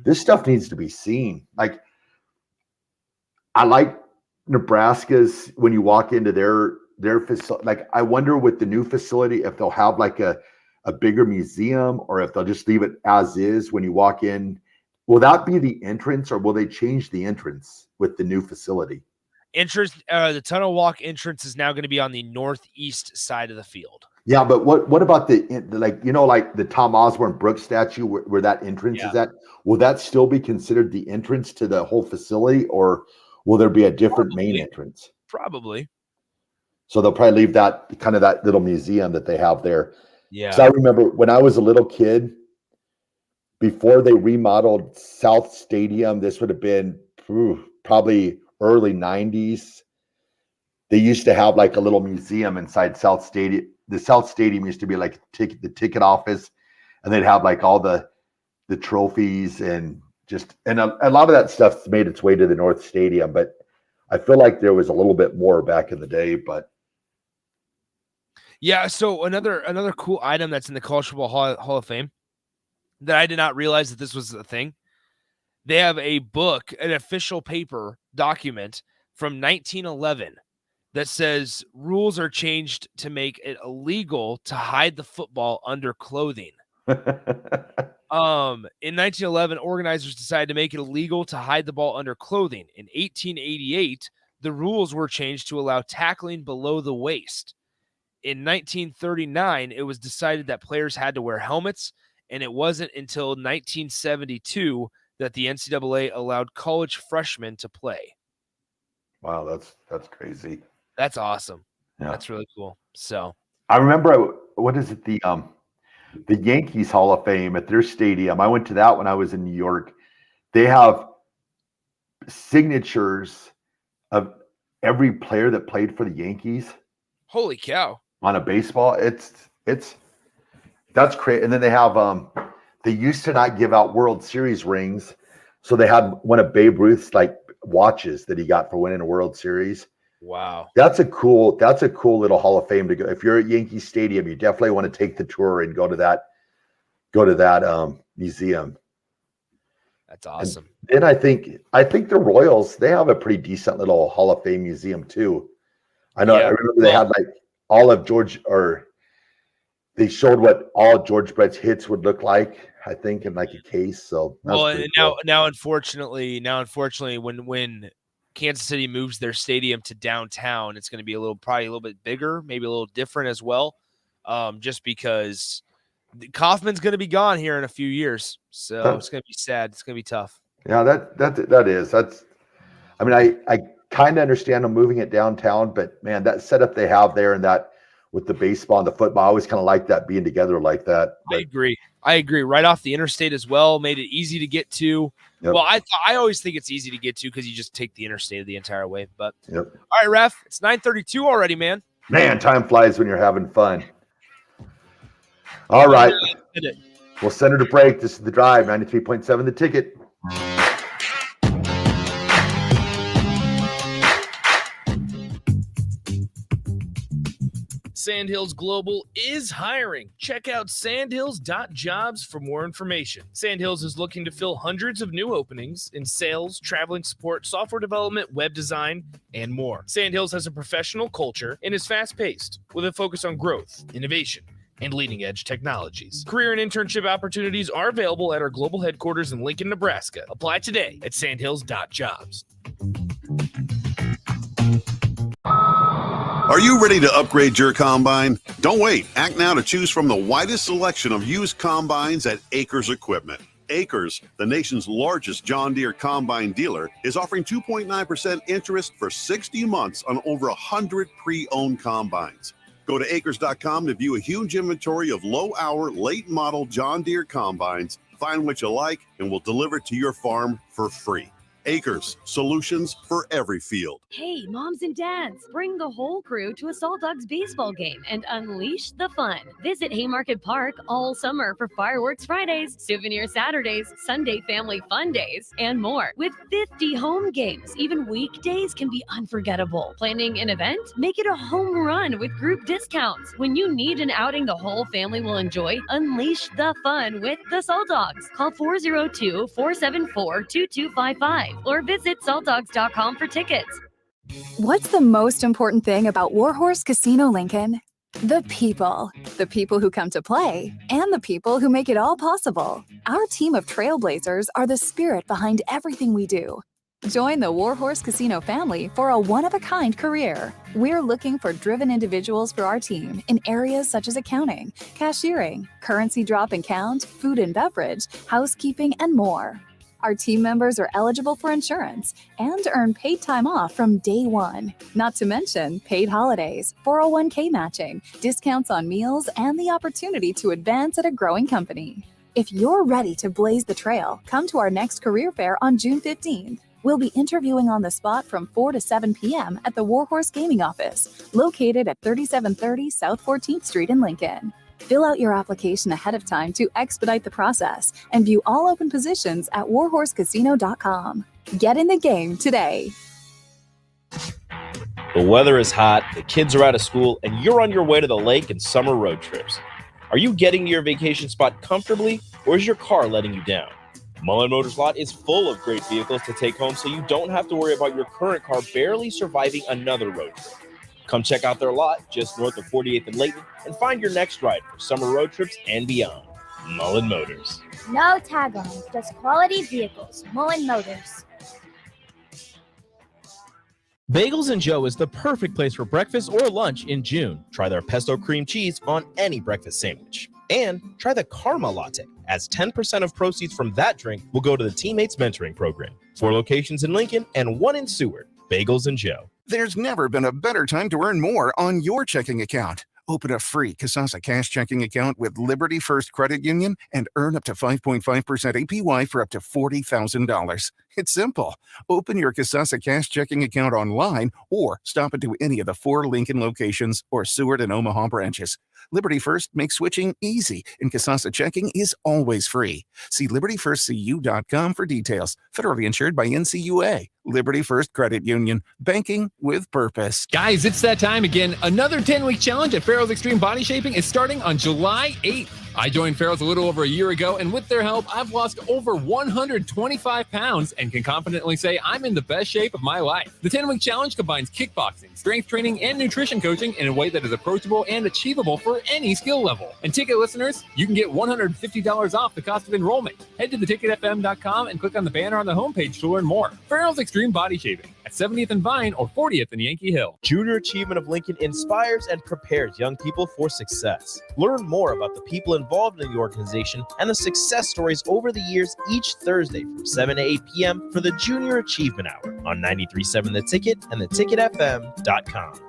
S11: this stuff needs to be seen. Like, I like Nebraska's, when you walk into their facility, like I wonder with the new facility, if they'll have like a bigger museum or if they'll just leave it as is when you walk in. Will that be the entrance, or will they change the entrance with the new facility?
S12: The tunnel walk entrance is now going to be on the northeast side of the field.
S11: Yeah, but what about the like the Tom Osborne Brooks statue where that entrance is at? Will that still be considered the entrance to the whole facility, or will there be a different main entrance?
S12: Probably.
S11: So they'll probably leave that kind of that little museum that they have there.
S12: Yeah.
S11: So I remember when I was a little kid, before they remodeled South Stadium, this would have been probably early 90s. They used to have like a little museum inside South Stadium. The South Stadium used to be like the ticket office, and they'd have like all the trophies and a lot of that stuff's made its way to the North Stadium. But I feel like there was a little bit more back in the day. But
S12: yeah, so another cool item that's in the College Football Hall of Fame that I did not realize that this was a thing. They have a book, an official paper document from 1911 that says rules are changed to make it illegal to hide the football under clothing. In 1911, organizers decided to make it illegal to hide the ball under clothing. In 1888, the rules were changed to allow tackling below the waist. In 1939, it was decided that players had to wear helmets, and it wasn't until 1972 that the NCAA allowed college freshmen to play.
S11: Wow, that's crazy.
S12: That's awesome.
S11: Yeah.
S12: That's really cool. So
S11: I remember, what is it, the Yankees Hall of Fame at their stadium. I went to that when I was in New York. They have signatures of every player that played for the Yankees.
S12: Holy cow.
S11: On a baseball. That's crazy. And then they have they used to not give out World Series rings, so they had one of Babe Ruth's like watches that he got for winning a World Series.
S12: Wow.
S11: That's a cool little Hall of Fame to go. If you're at Yankee Stadium, you definitely want to take the tour and go to that museum.
S12: That's awesome.
S11: And then I think the Royals, they have a pretty decent little Hall of Fame museum too. I know. Yeah. I remember they had like all of they showed what all George Brett's hits would look like, I think, in like a case. So
S12: and now unfortunately, when Kansas City moves their stadium to downtown, it's going to be probably a little bit bigger, maybe a little different as well. Just because Kaufman's going to be gone here in a few years, so it's going to be sad. It's going to be tough.
S11: Yeah, that's. I mean, I kind of understand them moving it downtown, but man, that setup they have there and that with the baseball and the football, I always kind of like that being together like that. But
S12: I agree. I agree. Right off the interstate as well, made it easy to get to.
S11: Yep.
S12: Well, I always think it's easy to get to because you just take the interstate the entire way. But
S11: Yep.
S12: All right, Ref, it's 9:32 already, man.
S11: Man, time flies when you're having fun. All right. We'll send it a break. This is The Drive, 93.7 The Ticket.
S22: Sandhills Global is hiring. Check out sandhills.jobs for more information. Sandhills is looking to fill hundreds of new openings in sales, traveling support, software development, web design, and more. Sandhills has a professional culture and is fast-paced with a focus on growth, innovation, and leading-edge technologies. Career and internship opportunities are available at our global headquarters in Lincoln, Nebraska. Apply today at sandhills.jobs.
S19: Are you ready to upgrade your combine? Don't wait. Act now to choose from the widest selection of used combines at Acres Equipment. Acres, the nation's largest John Deere combine dealer, is offering 2.9% interest for 60 months on over 100 pre-owned combines. Go to acres.com to view a huge inventory of low-hour, late-model John Deere combines. Find what you like, and we'll deliver it to your farm for free. Acres, solutions for every field.
S1: Hey, moms and dads, bring the whole crew to a Salt Dogs baseball game and unleash the fun. Visit Haymarket Park all summer for Fireworks Fridays, Souvenir Saturdays, Sunday Family Fun Days, and more. With 50 home games, even weekdays can be unforgettable. Planning an event? Make it a home run with group discounts. When you need an outing the whole family will enjoy, unleash the fun with the Salt Dogs. Call 402-474-2255. Or visit saltdogs.com for tickets.
S3: What's the most important thing about Warhorse Casino Lincoln? The people. The people who come to play and the people who make it all possible. Our team of trailblazers are the spirit behind everything we do. Join the Warhorse Casino family for a one-of-a-kind career. We're looking for driven individuals for our team in areas such as accounting, cashiering, currency drop and count, food and beverage, housekeeping, and more. Our team members are eligible for insurance and earn paid time off from day one. Not to mention paid holidays, 401k matching, discounts on meals, and the opportunity to advance at a growing company. If you're ready to blaze the trail, come to our next career fair on June 15th. We'll be interviewing on the spot from 4 to 7 p.m. at the Warhorse Gaming Office, located at 3730 South 14th Street in Lincoln. Fill out your application ahead of time to expedite the process and view all open positions at warhorsecasino.com. Get in the game today.
S2: The weather is hot, the kids are out of school, and you're on your way to the lake and summer road trips. Are you getting to your vacation spot comfortably, or is your car letting you down? Mullen Motors lot is full of great vehicles to take home, so you don't have to worry about your current car barely surviving another road trip. Come check out their lot just north of 48th and Layton and find your next ride for summer road trips and beyond. Mullen Motors.
S18: No tag-ons, just quality vehicles. Mullen Motors.
S2: Bagels and Joe is the perfect place for breakfast or lunch in June. Try their pesto cream cheese on any breakfast sandwich. And try the Karma Latte, as 10% of proceeds from that drink will go to the Teammates Mentoring Program. 4 locations in Lincoln and 1 in Seward. Bagels and Joe.
S14: There's never been a better time to earn more on your checking account. Open a free Kasasa Cash checking account with Liberty First Credit Union and earn up to 5.5% APY for up to $40,000. It's simple. Open your Kasasa Cash checking account online or stop into any of the 4 Lincoln locations or Seward and Omaha branches. Liberty First makes switching easy, and Kasasa checking is always free. See libertyfirstcu.com for details. Federally insured by NCUA. Liberty First Credit Union. Banking with purpose.
S16: Guys, it's that time again. Another 10-week challenge at Farrell's Extreme Body Shaping is starting on July 8th. I joined Farrell's a little over a year ago, and with their help, I've lost over 125 pounds and can confidently say I'm in the best shape of my life. The 10-week challenge combines kickboxing, strength training, and nutrition coaching in a way that is approachable and achievable for any skill level. And ticket listeners, you can get $150 off the cost of enrollment. Head to theticketfm.com and click on the banner on the homepage to learn more. Farrell's Extreme Body Shaping at 70th and Vine or 40th and Yankee Hill.
S2: Junior Achievement of Lincoln inspires and prepares young people for success. Learn more about the people involved in the organization and the success stories over the years each Thursday from 7 to 8 p.m. for the Junior Achievement Hour on 93.7 The Ticket and theticketfm.com.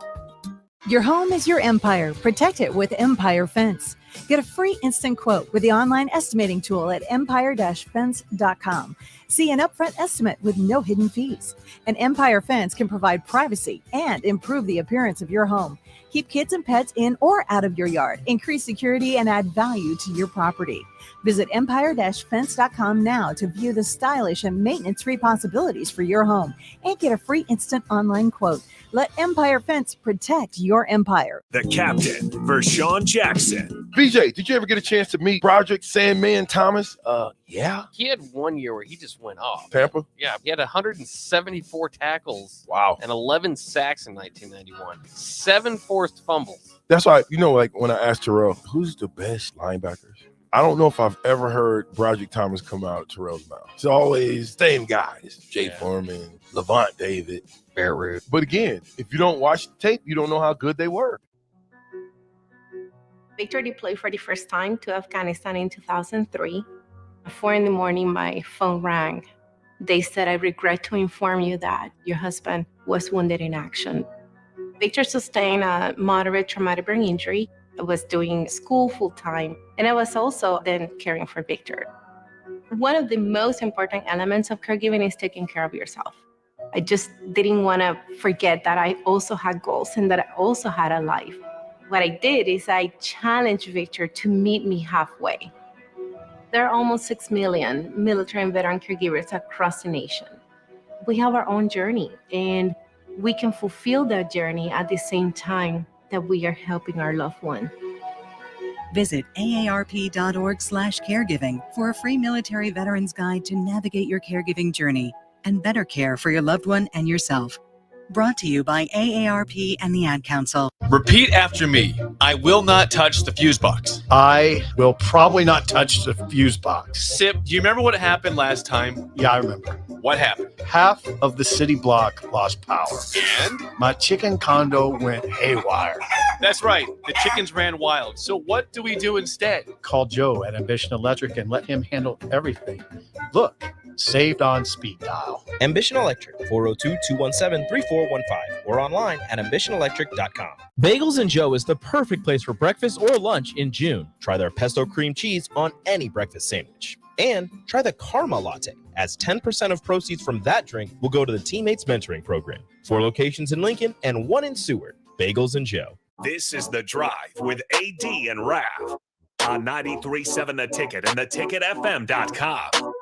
S15: Your home is your empire. Protect it with Empire Fence. Get a free instant quote with the online estimating tool at empire-fence.com. See an upfront estimate with no hidden fees. An Empire Fence can provide privacy and improve the appearance of your home. Keep kids and pets in or out of your yard. Increase security and add value to your property. Visit empire-fence.com now to view the stylish and maintenance-free possibilities for your home and get a free instant online quote. Let Empire Fence protect your empire.
S7: The captain, Vershawn Jackson.
S20: BJ, did you ever get a chance to meet Broderick Sandman Thomas? Yeah.
S17: He had 1 year where he just went off.
S20: Tampa?
S17: Yeah, he had 174 tackles.
S20: Wow.
S17: And 11 sacks in 1991. 7 forced fumbles.
S20: That's why, like when I asked Terrell, who's the best linebackers? I don't know if I've ever heard Broderick Thomas come out of Terrell's mouth. It's always same guys. Jay Foreman, Levant David.
S17: Barrett Root.
S20: But again, if you don't watch the tape, you don't know how good they were.
S21: Victor deployed for the first time to Afghanistan in 2003. At 4 in the morning, my phone rang. They said, "I regret to inform you that your husband was wounded in action." Victor sustained a moderate traumatic brain injury. I was doing school full-time, and I was also then caring for Victor. One of the most important elements of caregiving is taking care of yourself. I just didn't want to forget that I also had goals and that I also had a life. What I did is I challenged Victor to meet me halfway. There are almost 6 million military and veteran caregivers across the nation. We have our own journey, and we can fulfill that journey at the same time that we are helping our loved one.
S23: Visit aarp.org/caregiving for a free military veterans guide to navigate your caregiving journey and better care for your loved one and yourself. Brought to you by AARP and the Ad Council.
S24: Repeat after me. I will not touch the fuse box.
S25: I will probably not touch the fuse box.
S24: Sip, do you remember what happened last time?
S25: Yeah, I remember.
S24: What happened?
S25: Half of the city block lost power.
S24: And?
S25: My chicken condo went haywire.
S24: That's right. The chickens ran wild. So what do we do instead?
S25: Call Joe at Ambition Electric and let him handle everything. Look, saved on speed dial.
S2: Ambition Electric, 402-217-3415 or online at ambitionelectric.com.
S27: Bagels and Joe is the perfect place for breakfast or lunch in June.
S2: Try their pesto cream cheese on any breakfast sandwich. And try the Karma Latte, as 10% of proceeds from that drink will go to the Teammates Mentoring Program. 4 locations in Lincoln and 1 in Seward. Bagels and Joe.
S7: This is The Drive with AD and Raff on 93.7 The Ticket and theticketfm.com.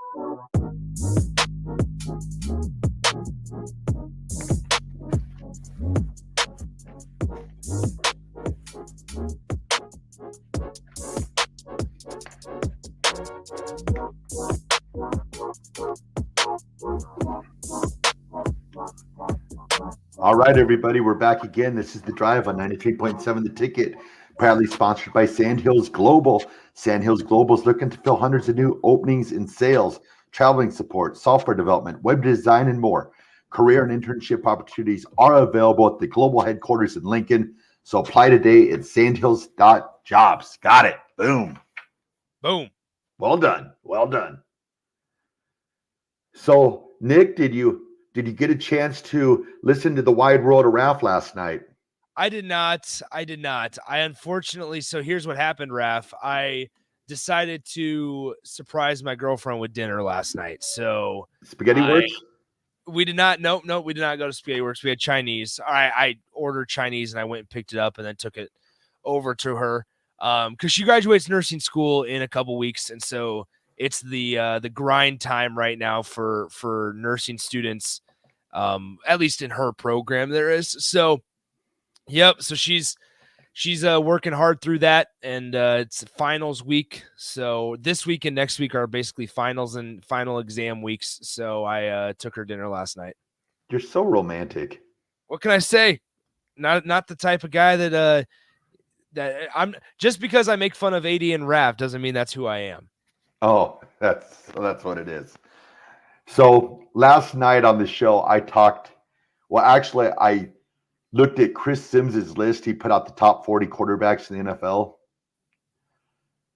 S11: All right, everybody, we're back again. This is The Drive on 93.7 The Ticket, proudly sponsored by Sandhills Global. Sandhills Global is looking to fill hundreds of new openings in sales, traveling support, software development, web design, and more. Career and internship opportunities are available at the global headquarters in Lincoln. So apply today at sandhills.jobs. Got it. Boom.
S12: Boom.
S11: Well done. Well done. So, Nick, did you get a chance to listen to the Wide World of Raff last night?
S12: I did not. I unfortunately, so here's what happened, Raff. I decided to surprise my girlfriend with dinner last night. So
S11: Spaghetti Works?
S12: We did not. Nope. We did not go to Spaghetti Works. We had Chinese. I ordered Chinese and I went and picked it up and then took it over to her. Because she graduates nursing school in a couple weeks. And so it's the grind time right now for nursing students. At least in her program there is. So, yep. So she's working hard through that, and it's finals week. So this week and next week are basically finals and final exam weeks. So I took her dinner last night.
S11: You're so romantic.
S12: What can I say? Not the type of guy that I'm. Just because I make fun of AD and Raff doesn't mean that's who I am.
S11: Oh, that's what it is. So last night on the show, I looked at Chris Sims's list. He put out the top 40 quarterbacks in the NFL.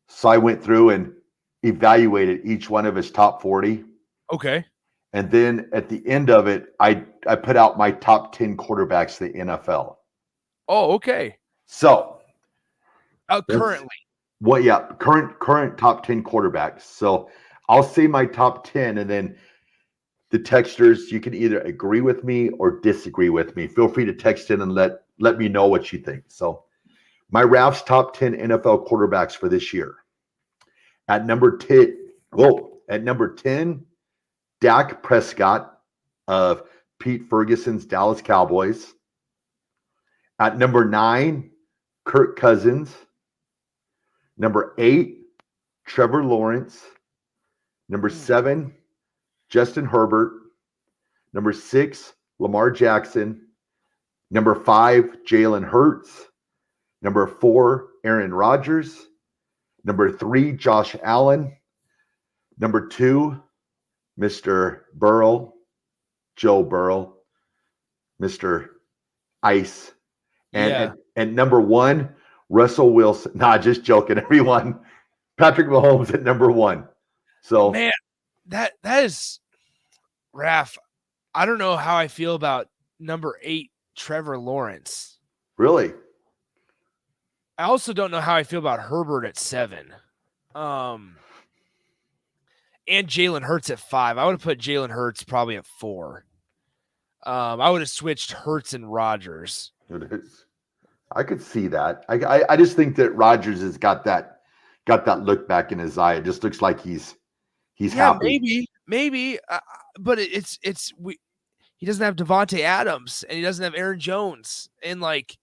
S11: So I went through and evaluated each one of his top 40.
S12: Okay.
S11: And then at the end of it, I put out my top 10 quarterbacks in the NFL.
S12: Oh, okay.
S11: So
S12: currently.
S11: Well, yeah, current top 10 quarterbacks. So I'll say my top 10, and then the texters, you can either agree with me or disagree with me. Feel free to text in and let me know what you think. So my Raff's top 10 NFL quarterbacks for this year. At number 10, Dak Prescott of Pete Ferguson's Dallas Cowboys. At number 9, Kirk Cousins. Number 8, Trevor Lawrence. Number 7, Justin Herbert. Number 6, Lamar Jackson. Number 5, Jalen Hurts. Number 4, Aaron Rodgers. Number 3, Josh Allen. Number 2, Mr. Burrow, Joe Burrow, Mr. Ice. And number 1, Russell Wilson. Nah, just joking, everyone. Patrick Mahomes at number 1. So
S12: man, that is Raff. I don't know how I feel about number 8, Trevor Lawrence.
S11: Really?
S12: I also don't know how I feel about Herbert at 7. And Jalen Hurts at 5. I would have put Jalen Hurts probably at 4. I would have switched Hurts and Rodgers.
S11: It is. I could see that. I just think that Rodgers has got that look back in his eye. It just looks like he's happy.
S12: Maybe, but he doesn't have Devontae Adams and he doesn't have Aaron Jones, and like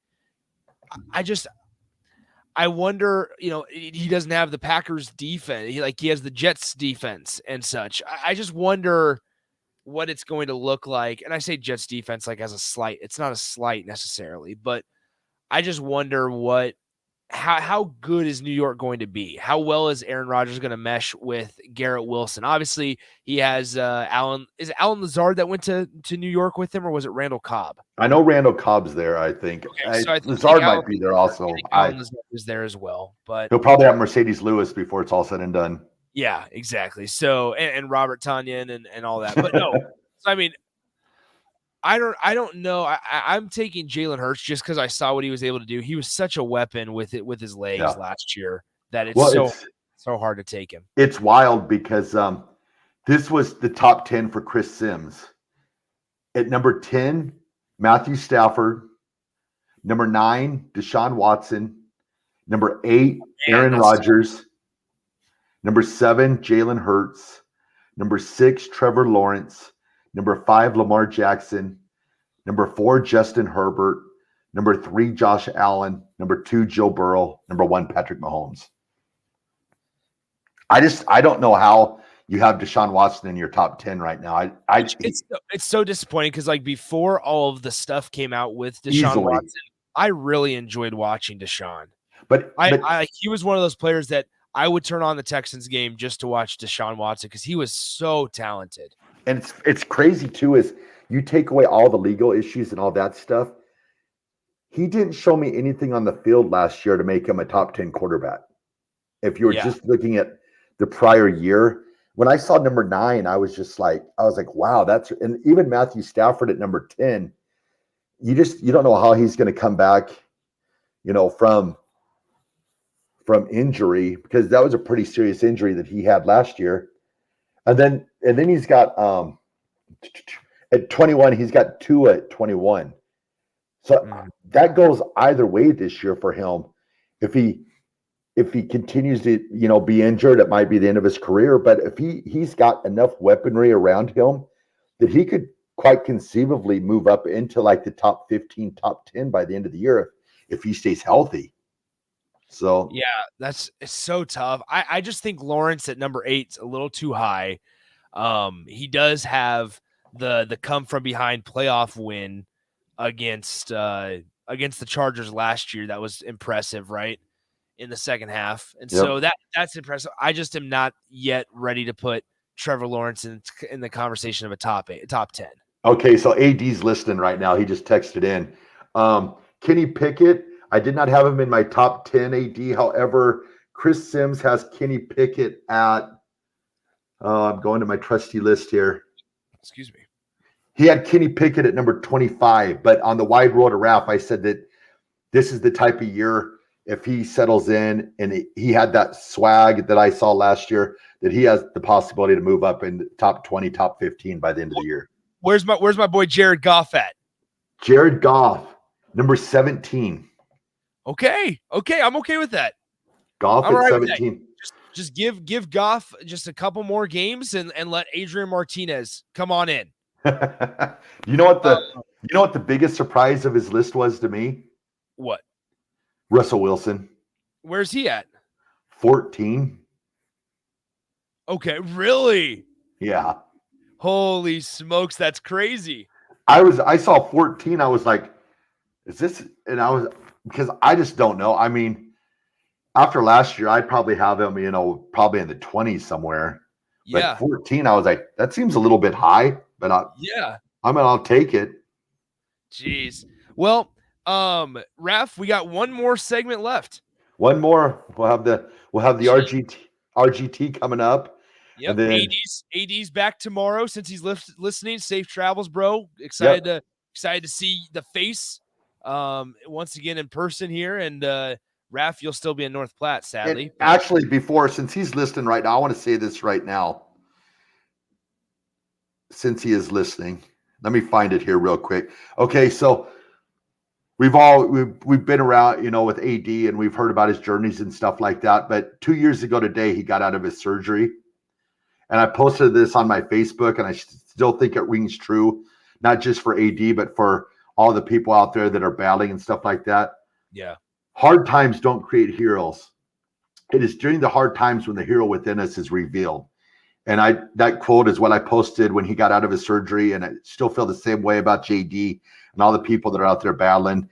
S12: I wonder, he doesn't have the Packers defense. He has the Jets defense and such. I just wonder what it's going to look like. And I say Jets defense like as a slight. It's not a slight necessarily, but I just wonder how good is New York going to be? How well is Aaron Rodgers going to mesh with Garrett Wilson? Obviously, he has Alan. Is it Alan Lazard that went to New York with him, or was it Randall Cobb?
S11: I know Randall Cobb's there, I think.
S12: Okay, so I think
S11: Lazard might be there also.
S12: Alan Lazard is there as well. But
S11: he'll probably have Mercedes Lewis before it's all said and done.
S12: Yeah, exactly. So and Robert Tonyan and all that. But no, so, I mean, I don't know. I'm taking Jalen Hurts just because I saw what he was able to do. He was such a weapon with his legs last year that it's so hard to take him.
S11: It's wild because this was the top 10 for Chris Sims. At number 10, Matthew Stafford. Number 9, Deshaun Watson. Number 8, Aaron Rodgers. Number 7, Jalen Hurts. Number 6, Trevor Lawrence. Number 5, Lamar Jackson. Number 4, Justin Herbert. Number 3, Josh Allen. Number 2, Joe Burrow. Number 1, Patrick Mahomes. I don't know how you have Deshaun Watson in your top 10 right now.
S12: It's so disappointing because like before all of the stuff came out with Deshaun Watson, I really enjoyed watching Deshaun.
S11: But
S12: he was one of those players that I would turn on the Texans game just to watch Deshaun Watson because he was so talented.
S11: And it's crazy too, is you take away all the legal issues and all that stuff. He didn't show me anything on the field last year to make him a top 10 quarterback. If you were just looking at the prior year, when I saw number 9, I was like, wow, and even Matthew Stafford at number 10, you don't know how he's going to come back, from injury, because that was a pretty serious injury that he had last year. And then he's got at 21, he's got 2 at 21. So that goes either way this year for him. If he continues to, be injured, it might be the end of his career. But if he's got enough weaponry around him that he could quite conceivably move up into like the top 15, top 10 by the end of the year if he stays healthy. So
S12: yeah, it's so tough. I just think Lawrence at number 8 is a little too high. He does have the come from behind playoff win against the Chargers last year. That was impressive, right? In the second half. And so that's impressive. I just am not yet ready to put Trevor Lawrence in the conversation of a top 10.
S11: Okay, so AD's listening right now. He just texted in. Kenny Pickett, I did not have him in my top 10 AD. However, Chris Sims has Kenny Pickett at, I'm going to my trusty list here.
S12: Excuse me.
S11: He had Kenny Pickett at number 25, but on the Wide World of Raff, I said that this is the type of year if he settles in and he had that swag that I saw last year, that he has the possibility to move up in the top 20, top 15 by the end of the year.
S12: Where's my boy Jared Goff at?
S11: Jared Goff, number 17.
S12: Okay, I'm okay with that.
S11: Goff
S12: I'm
S11: at
S12: right
S11: 17.
S12: Just give Goff just a couple more games and let Adrian Martinez come on in.
S11: You know what the biggest surprise of his list was to me?
S12: What?
S11: Russell Wilson.
S12: Where's he at?
S11: 14.
S12: Okay, really?
S11: Yeah.
S12: Holy smokes, that's crazy.
S11: I saw 14. I was like, is this? And I was, because I just don't know. I mean, after last year, I'd probably have him, probably in the 20s somewhere.
S12: Yeah.
S11: But 14, I was like, that seems a little bit high, but I'll take it.
S12: Jeez. Well, Raff, we got one more segment left.
S11: One more. We'll have the RGT coming up.
S12: Yep.
S11: And then,
S12: AD's back tomorrow since he's listening. Safe travels, bro. Excited to see the face once again in person here. And Raff, you'll still be in North Platte, sadly.
S11: Actually, since he's listening right now, I want to say this right now. Since he is listening, let me find it here real quick. Okay, so we've been around, with AD, and we've heard about his journeys and stuff like that. But 2 years ago today, he got out of his surgery. And I posted this on my Facebook, and I still think it rings true, not just for AD, but for all the people out there that are battling and stuff like that.
S12: Yeah.
S11: Hard times don't create heroes. It is during the hard times when the hero within us is revealed. And that quote is what I posted when he got out of his surgery, and I still feel the same way about JD and all the people that are out there battling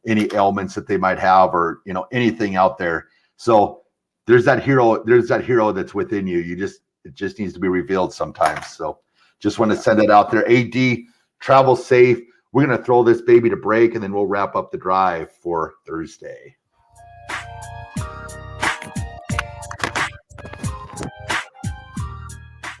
S11: any ailments that they might have, or anything out there. So there's that hero that's within you. It just needs to be revealed sometimes. So just want to send it out there. AD, travel safe. We're going to throw this baby to break, and then we'll wrap up the drive for Thursday.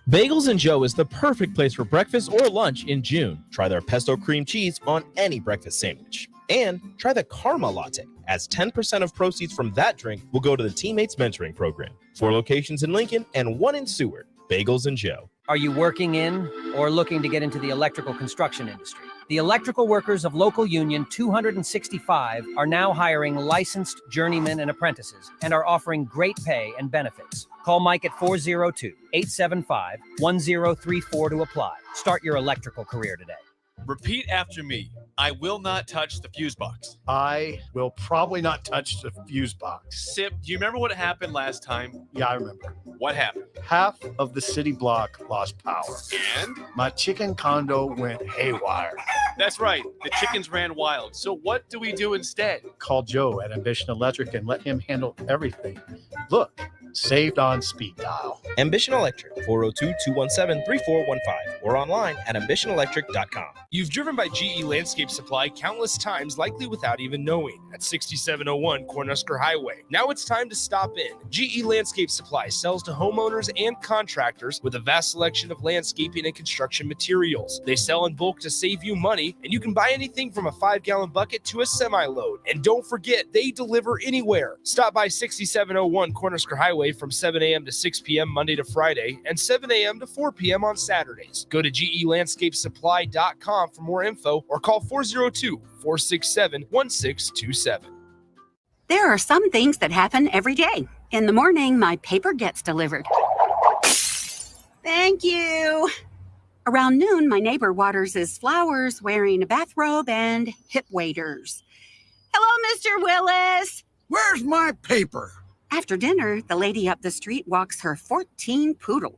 S2: Bagels and Joe is the perfect place for breakfast or lunch in June. Try their pesto cream cheese on any breakfast sandwich. And try the Karma Latte, as 10% of proceeds from that drink will go to the Teammates Mentoring Program. 4 locations in Lincoln and 1 in Seward. Bagels and Joe.
S4: Are you working in or looking to get into the electrical construction industry? The electrical workers of Local Union 265 are now hiring licensed journeymen and apprentices and are offering great pay and benefits. Call Mike at 402-875-1034 to apply. Start your electrical career today.
S24: Repeat after me. I will not touch the fuse box.
S25: I will probably not touch the fuse box.
S24: Sip, do you remember what happened last time?
S25: Yeah, I remember.
S24: What happened?
S25: Half of the city block lost power.
S24: And?
S25: My chicken condo went haywire.
S24: That's right. The chickens ran wild. So what do we do instead?
S25: Call Joe at Ambition Electric and let him handle everything. Look, saved on speed dial.
S2: Ambition Electric, 402-217-3415, or online at ambitionelectric.com.
S22: You've driven by GE Landscape Supply countless times, likely without even knowing, at 6701 Cornhusker Highway. Now it's time to stop in. GE Landscape Supply sells to homeowners and contractors with a vast selection of landscaping and construction materials. They sell in bulk to save you money, and you can buy anything from a 5-gallon bucket to a semi-load. And don't forget, they deliver anywhere. Stop by 6701 Cornhusker Highway from 7 a.m. to 6 p.m. Monday to Friday, and 7 a.m. to 4 p.m. on Saturdays. Go to GELandscapeSupply.com for more info, or call 402-467-1627.
S5: There are some things that happen every day. In the morning, my paper gets delivered. Thank you. Around noon, my neighbor waters his flowers wearing a bathrobe and hip waders. Hello, Mr. Willis.
S6: Where's my paper?
S5: After dinner, the lady up the street walks her 14 poodles.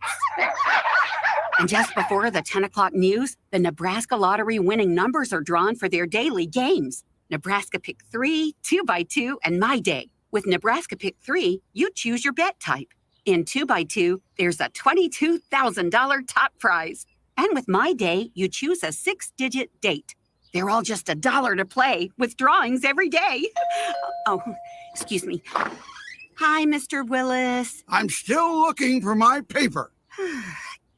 S5: And just before the 10 o'clock news, the Nebraska Lottery winning numbers are drawn for their daily games. Nebraska Pick 3, 2x2, and My Day. With Nebraska Pick 3, you choose your bet type. In 2x2, there's a $22,000 top prize. And with My Day, you choose a 6-digit date. They're all just $1 to play, with drawings every day. Oh, excuse me. Hi, Mr. Willis.
S6: I'm still looking for my paper.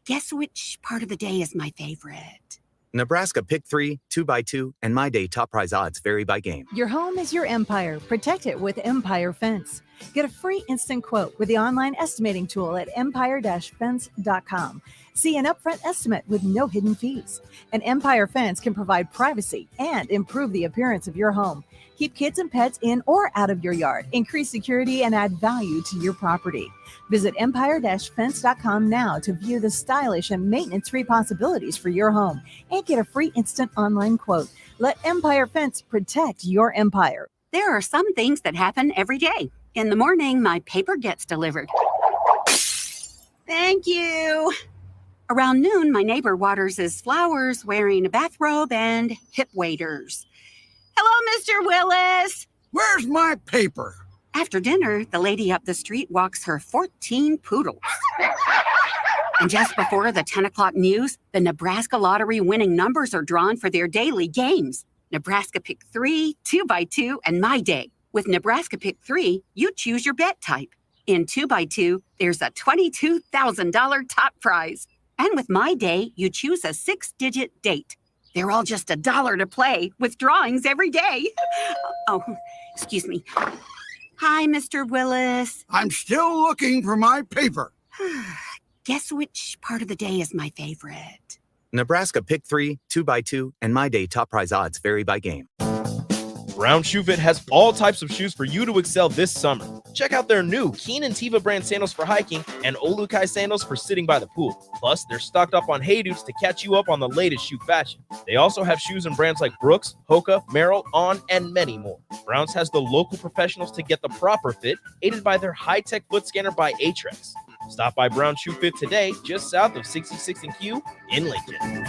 S5: Guess which part of the day is my favorite?
S1: Nebraska Pick 3, 2x2, and My Day top prize odds vary by game.
S15: Your home is your empire. Protect it with Empire Fence. Get a free instant quote with the online estimating tool at empire-fence.com. See an upfront estimate with no hidden fees. An Empire Fence can provide privacy and improve the appearance of your home. Keep kids and pets in or out of your yard. Increase security and add value to your property. Visit empire-fence.com now to view the stylish and maintenance-free possibilities for your home and get a free instant online quote. Let Empire Fence protect your empire.
S5: There are some things that happen every day. In the morning, my paper gets delivered. Thank you. Around noon, my neighbor waters his flowers wearing a bathrobe and hip waders. Hello, Mr. Willis.
S6: Where's my paper?
S5: After dinner, the lady up the street walks her 14 poodles. And just before the 10 o'clock news, the Nebraska lottery winning numbers are drawn for their daily games. Nebraska Pick 3, 2x2, and My Day. With Nebraska Pick 3, you choose your bet type. In 2x2, there's a $22,000 top prize. And with My Day, you choose a 6-digit date. They're all just $1 to play, with drawings every day. Oh, excuse me. Hi, Mr. Willis.
S6: I'm still looking for my paper.
S5: Guess which part of the day is my favorite?
S1: Nebraska Pick 3, 2x2, and My Day top prize odds vary by game.
S2: Brown Shoe Fit has all types of shoes for you to excel this summer. Check out their new Keen and Tiva brand sandals for hiking and Olukai sandals for sitting by the pool. Plus, they're stocked up on Hey Dudes to catch you up on the latest shoe fashion. They also have shoes in brands like Brooks, Hoka, Merrell, On, and many more. Browns has the local professionals to get the proper fit, aided by their high-tech foot scanner by Atrex. Stop by Brown Shoe Fit today, just south of 66 and Q in Lincoln.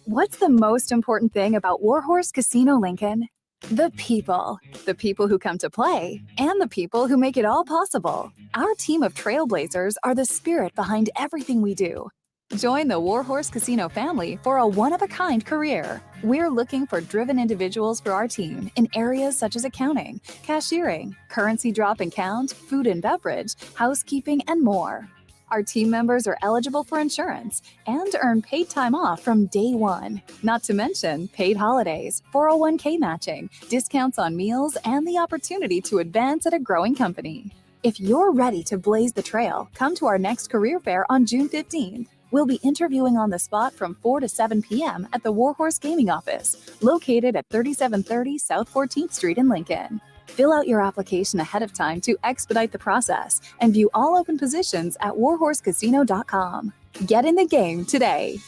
S3: What's the most important thing about Warhorse Casino Lincoln? The people. The people who come to play and the people who make it all possible. Our team of trailblazers are the spirit behind everything we do. Join the Warhorse Casino family for a one-of-a-kind career. We're looking for driven individuals for our team in areas such as accounting, cashiering, currency drop and count, food and beverage, housekeeping, and more. Our team members are eligible for insurance and earn paid time off from day one. Not to mention paid holidays, 401k matching, discounts on meals, and the opportunity to advance at a growing company. If you're ready to blaze the trail, come to our next career fair on June 15th. We'll be interviewing on the spot from 4 to 7 p.m. at the Warhorse Gaming Office, located at 3730 South 14th Street in Lincoln. Fill out your application ahead of time to expedite the process and view all open positions at warhorsecasino.com. Get in the game today.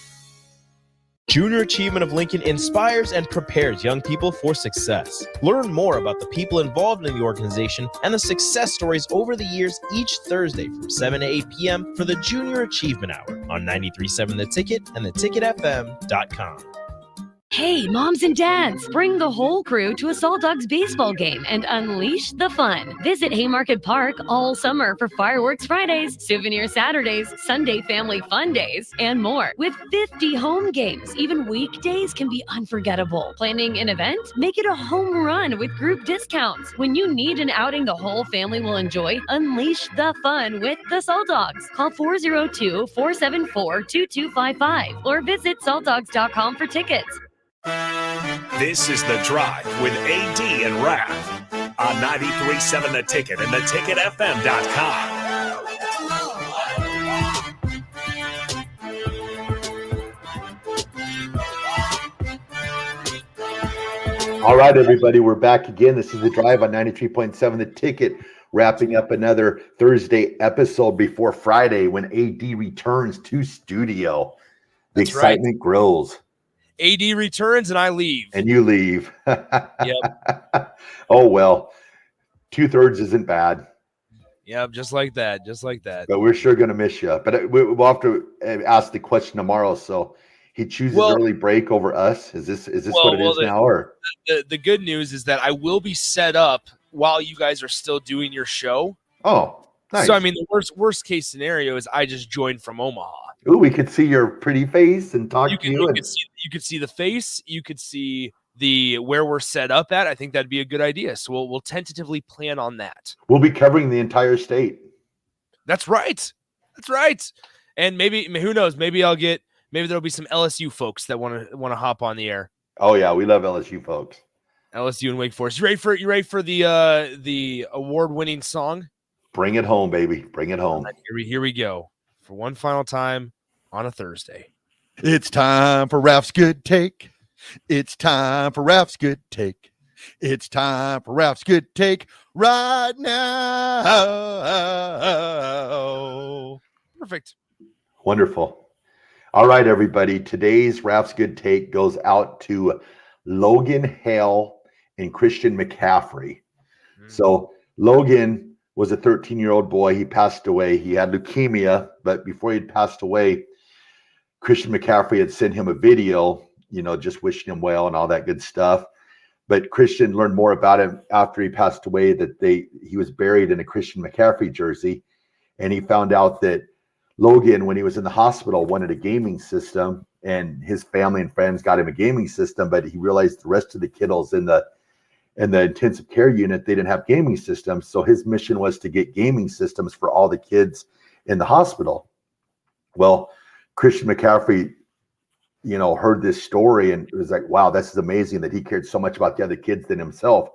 S2: Junior Achievement of Lincoln inspires and prepares young people for success. Learn more about the people involved in the organization and the success stories over the years each Thursday from 7 to 8 p.m. for the Junior Achievement Hour on 93.7 The Ticket and theticketfm.com.
S8: Hey, moms and dads, bring the whole crew to a Salt Dogs baseball game and unleash the fun. Visit Haymarket Park all summer for Fireworks Fridays, Souvenir Saturdays, Sunday Family Fun Days, and more. With 50 home games, even weekdays can be unforgettable. Planning an event? Make it a home run with group discounts. When you need an outing the whole family will enjoy, unleash the fun with the Salt Dogs. Call 402-474-2255 or visit saltdogs.com for tickets.
S7: This is The Drive with AD and Raff on 93.7 The Ticket and theticketfm.com.
S11: All right, everybody, we're back again. This is The Drive on 93.7 The Ticket, wrapping up another Thursday episode before Friday when AD returns to studio. The
S12: That's
S11: excitement grows.
S12: AD returns and I leave.
S11: And you leave.
S12: Yep.
S11: Oh, well, 2/3 isn't bad.
S12: Yep, just like that. Just like that.
S11: But we're sure going to miss you. But we'll have to ask the question tomorrow. So he chooses early break over us. Is this what it is now? Or
S12: the good news is that I will be set up while you guys are still doing your show.
S11: Oh, nice.
S12: So, I mean, the worst case scenario is I just joined from Omaha.
S11: Ooh, we could see your pretty face and talk to you.
S12: You could see the face. You could see where we're set up at. I think that'd be a good idea. So we'll tentatively plan on that.
S11: We'll be covering the entire state.
S12: That's right. That's right. And maybe who knows? Maybe there'll be some LSU folks that want to hop on the air.
S11: Oh yeah, we love LSU folks.
S12: LSU and Wake Forest. You ready for the award-winning song?
S11: Bring it home, baby. Bring it home.
S12: Here we go for one final time on a Thursday.
S9: It's time for Raff's Good Take. It's time for Raff's Good Take. It's time for Raff's Good Take right now.
S12: Perfect.
S11: Wonderful. All right, everybody. Today's Raff's Good Take goes out to Logan Hale and Christian McCaffrey. So Logan was a 13-year-old boy. He passed away. He had leukemia, but before he had passed away, Christian McCaffrey had sent him a video, just wishing him well and all that good stuff. But Christian learned more about him after he passed away, that he was buried in a Christian McCaffrey jersey. And he found out that Logan, when he was in the hospital, wanted a gaming system, and his family and friends got him a gaming system, but he realized the rest of the kiddos in the intensive care unit, they didn't have gaming systems. So his mission was to get gaming systems for all the kids in the hospital. Well, Christian McCaffrey, heard this story and it was like, wow, this is amazing that he cared so much about the other kids than himself.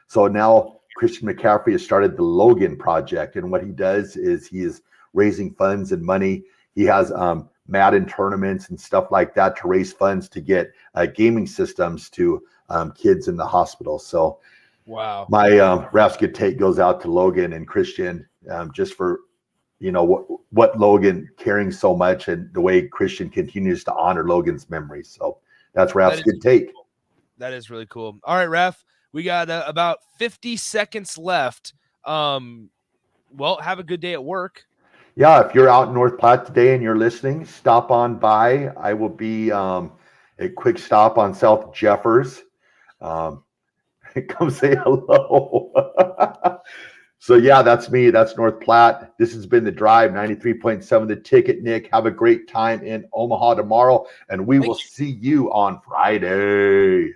S11: So now Christian McCaffrey has started the Logan Project. And what he does is he is raising funds and money. He has Madden tournaments and stuff like that to raise funds to get gaming systems to kids in the hospital. So
S12: wow,
S11: my Raff's Good Take goes out to Logan and Christian, just for what Logan caring so much and the way Christian continues to honor Logan's memory. So that's Raff's Good Take.
S12: Cool. That is really cool. All right, Raff, we got about 50 seconds left. Well, have a good day at work.
S11: Yeah, if you're out in North Platte today and you're listening, stop on by. I will be a quick stop on South Jeffers. Come say hello. So yeah, that's me. That's North Platte. This has been The Drive, 93.7 The Ticket. Nick, have a great time in Omaha tomorrow, and we will see you on Friday.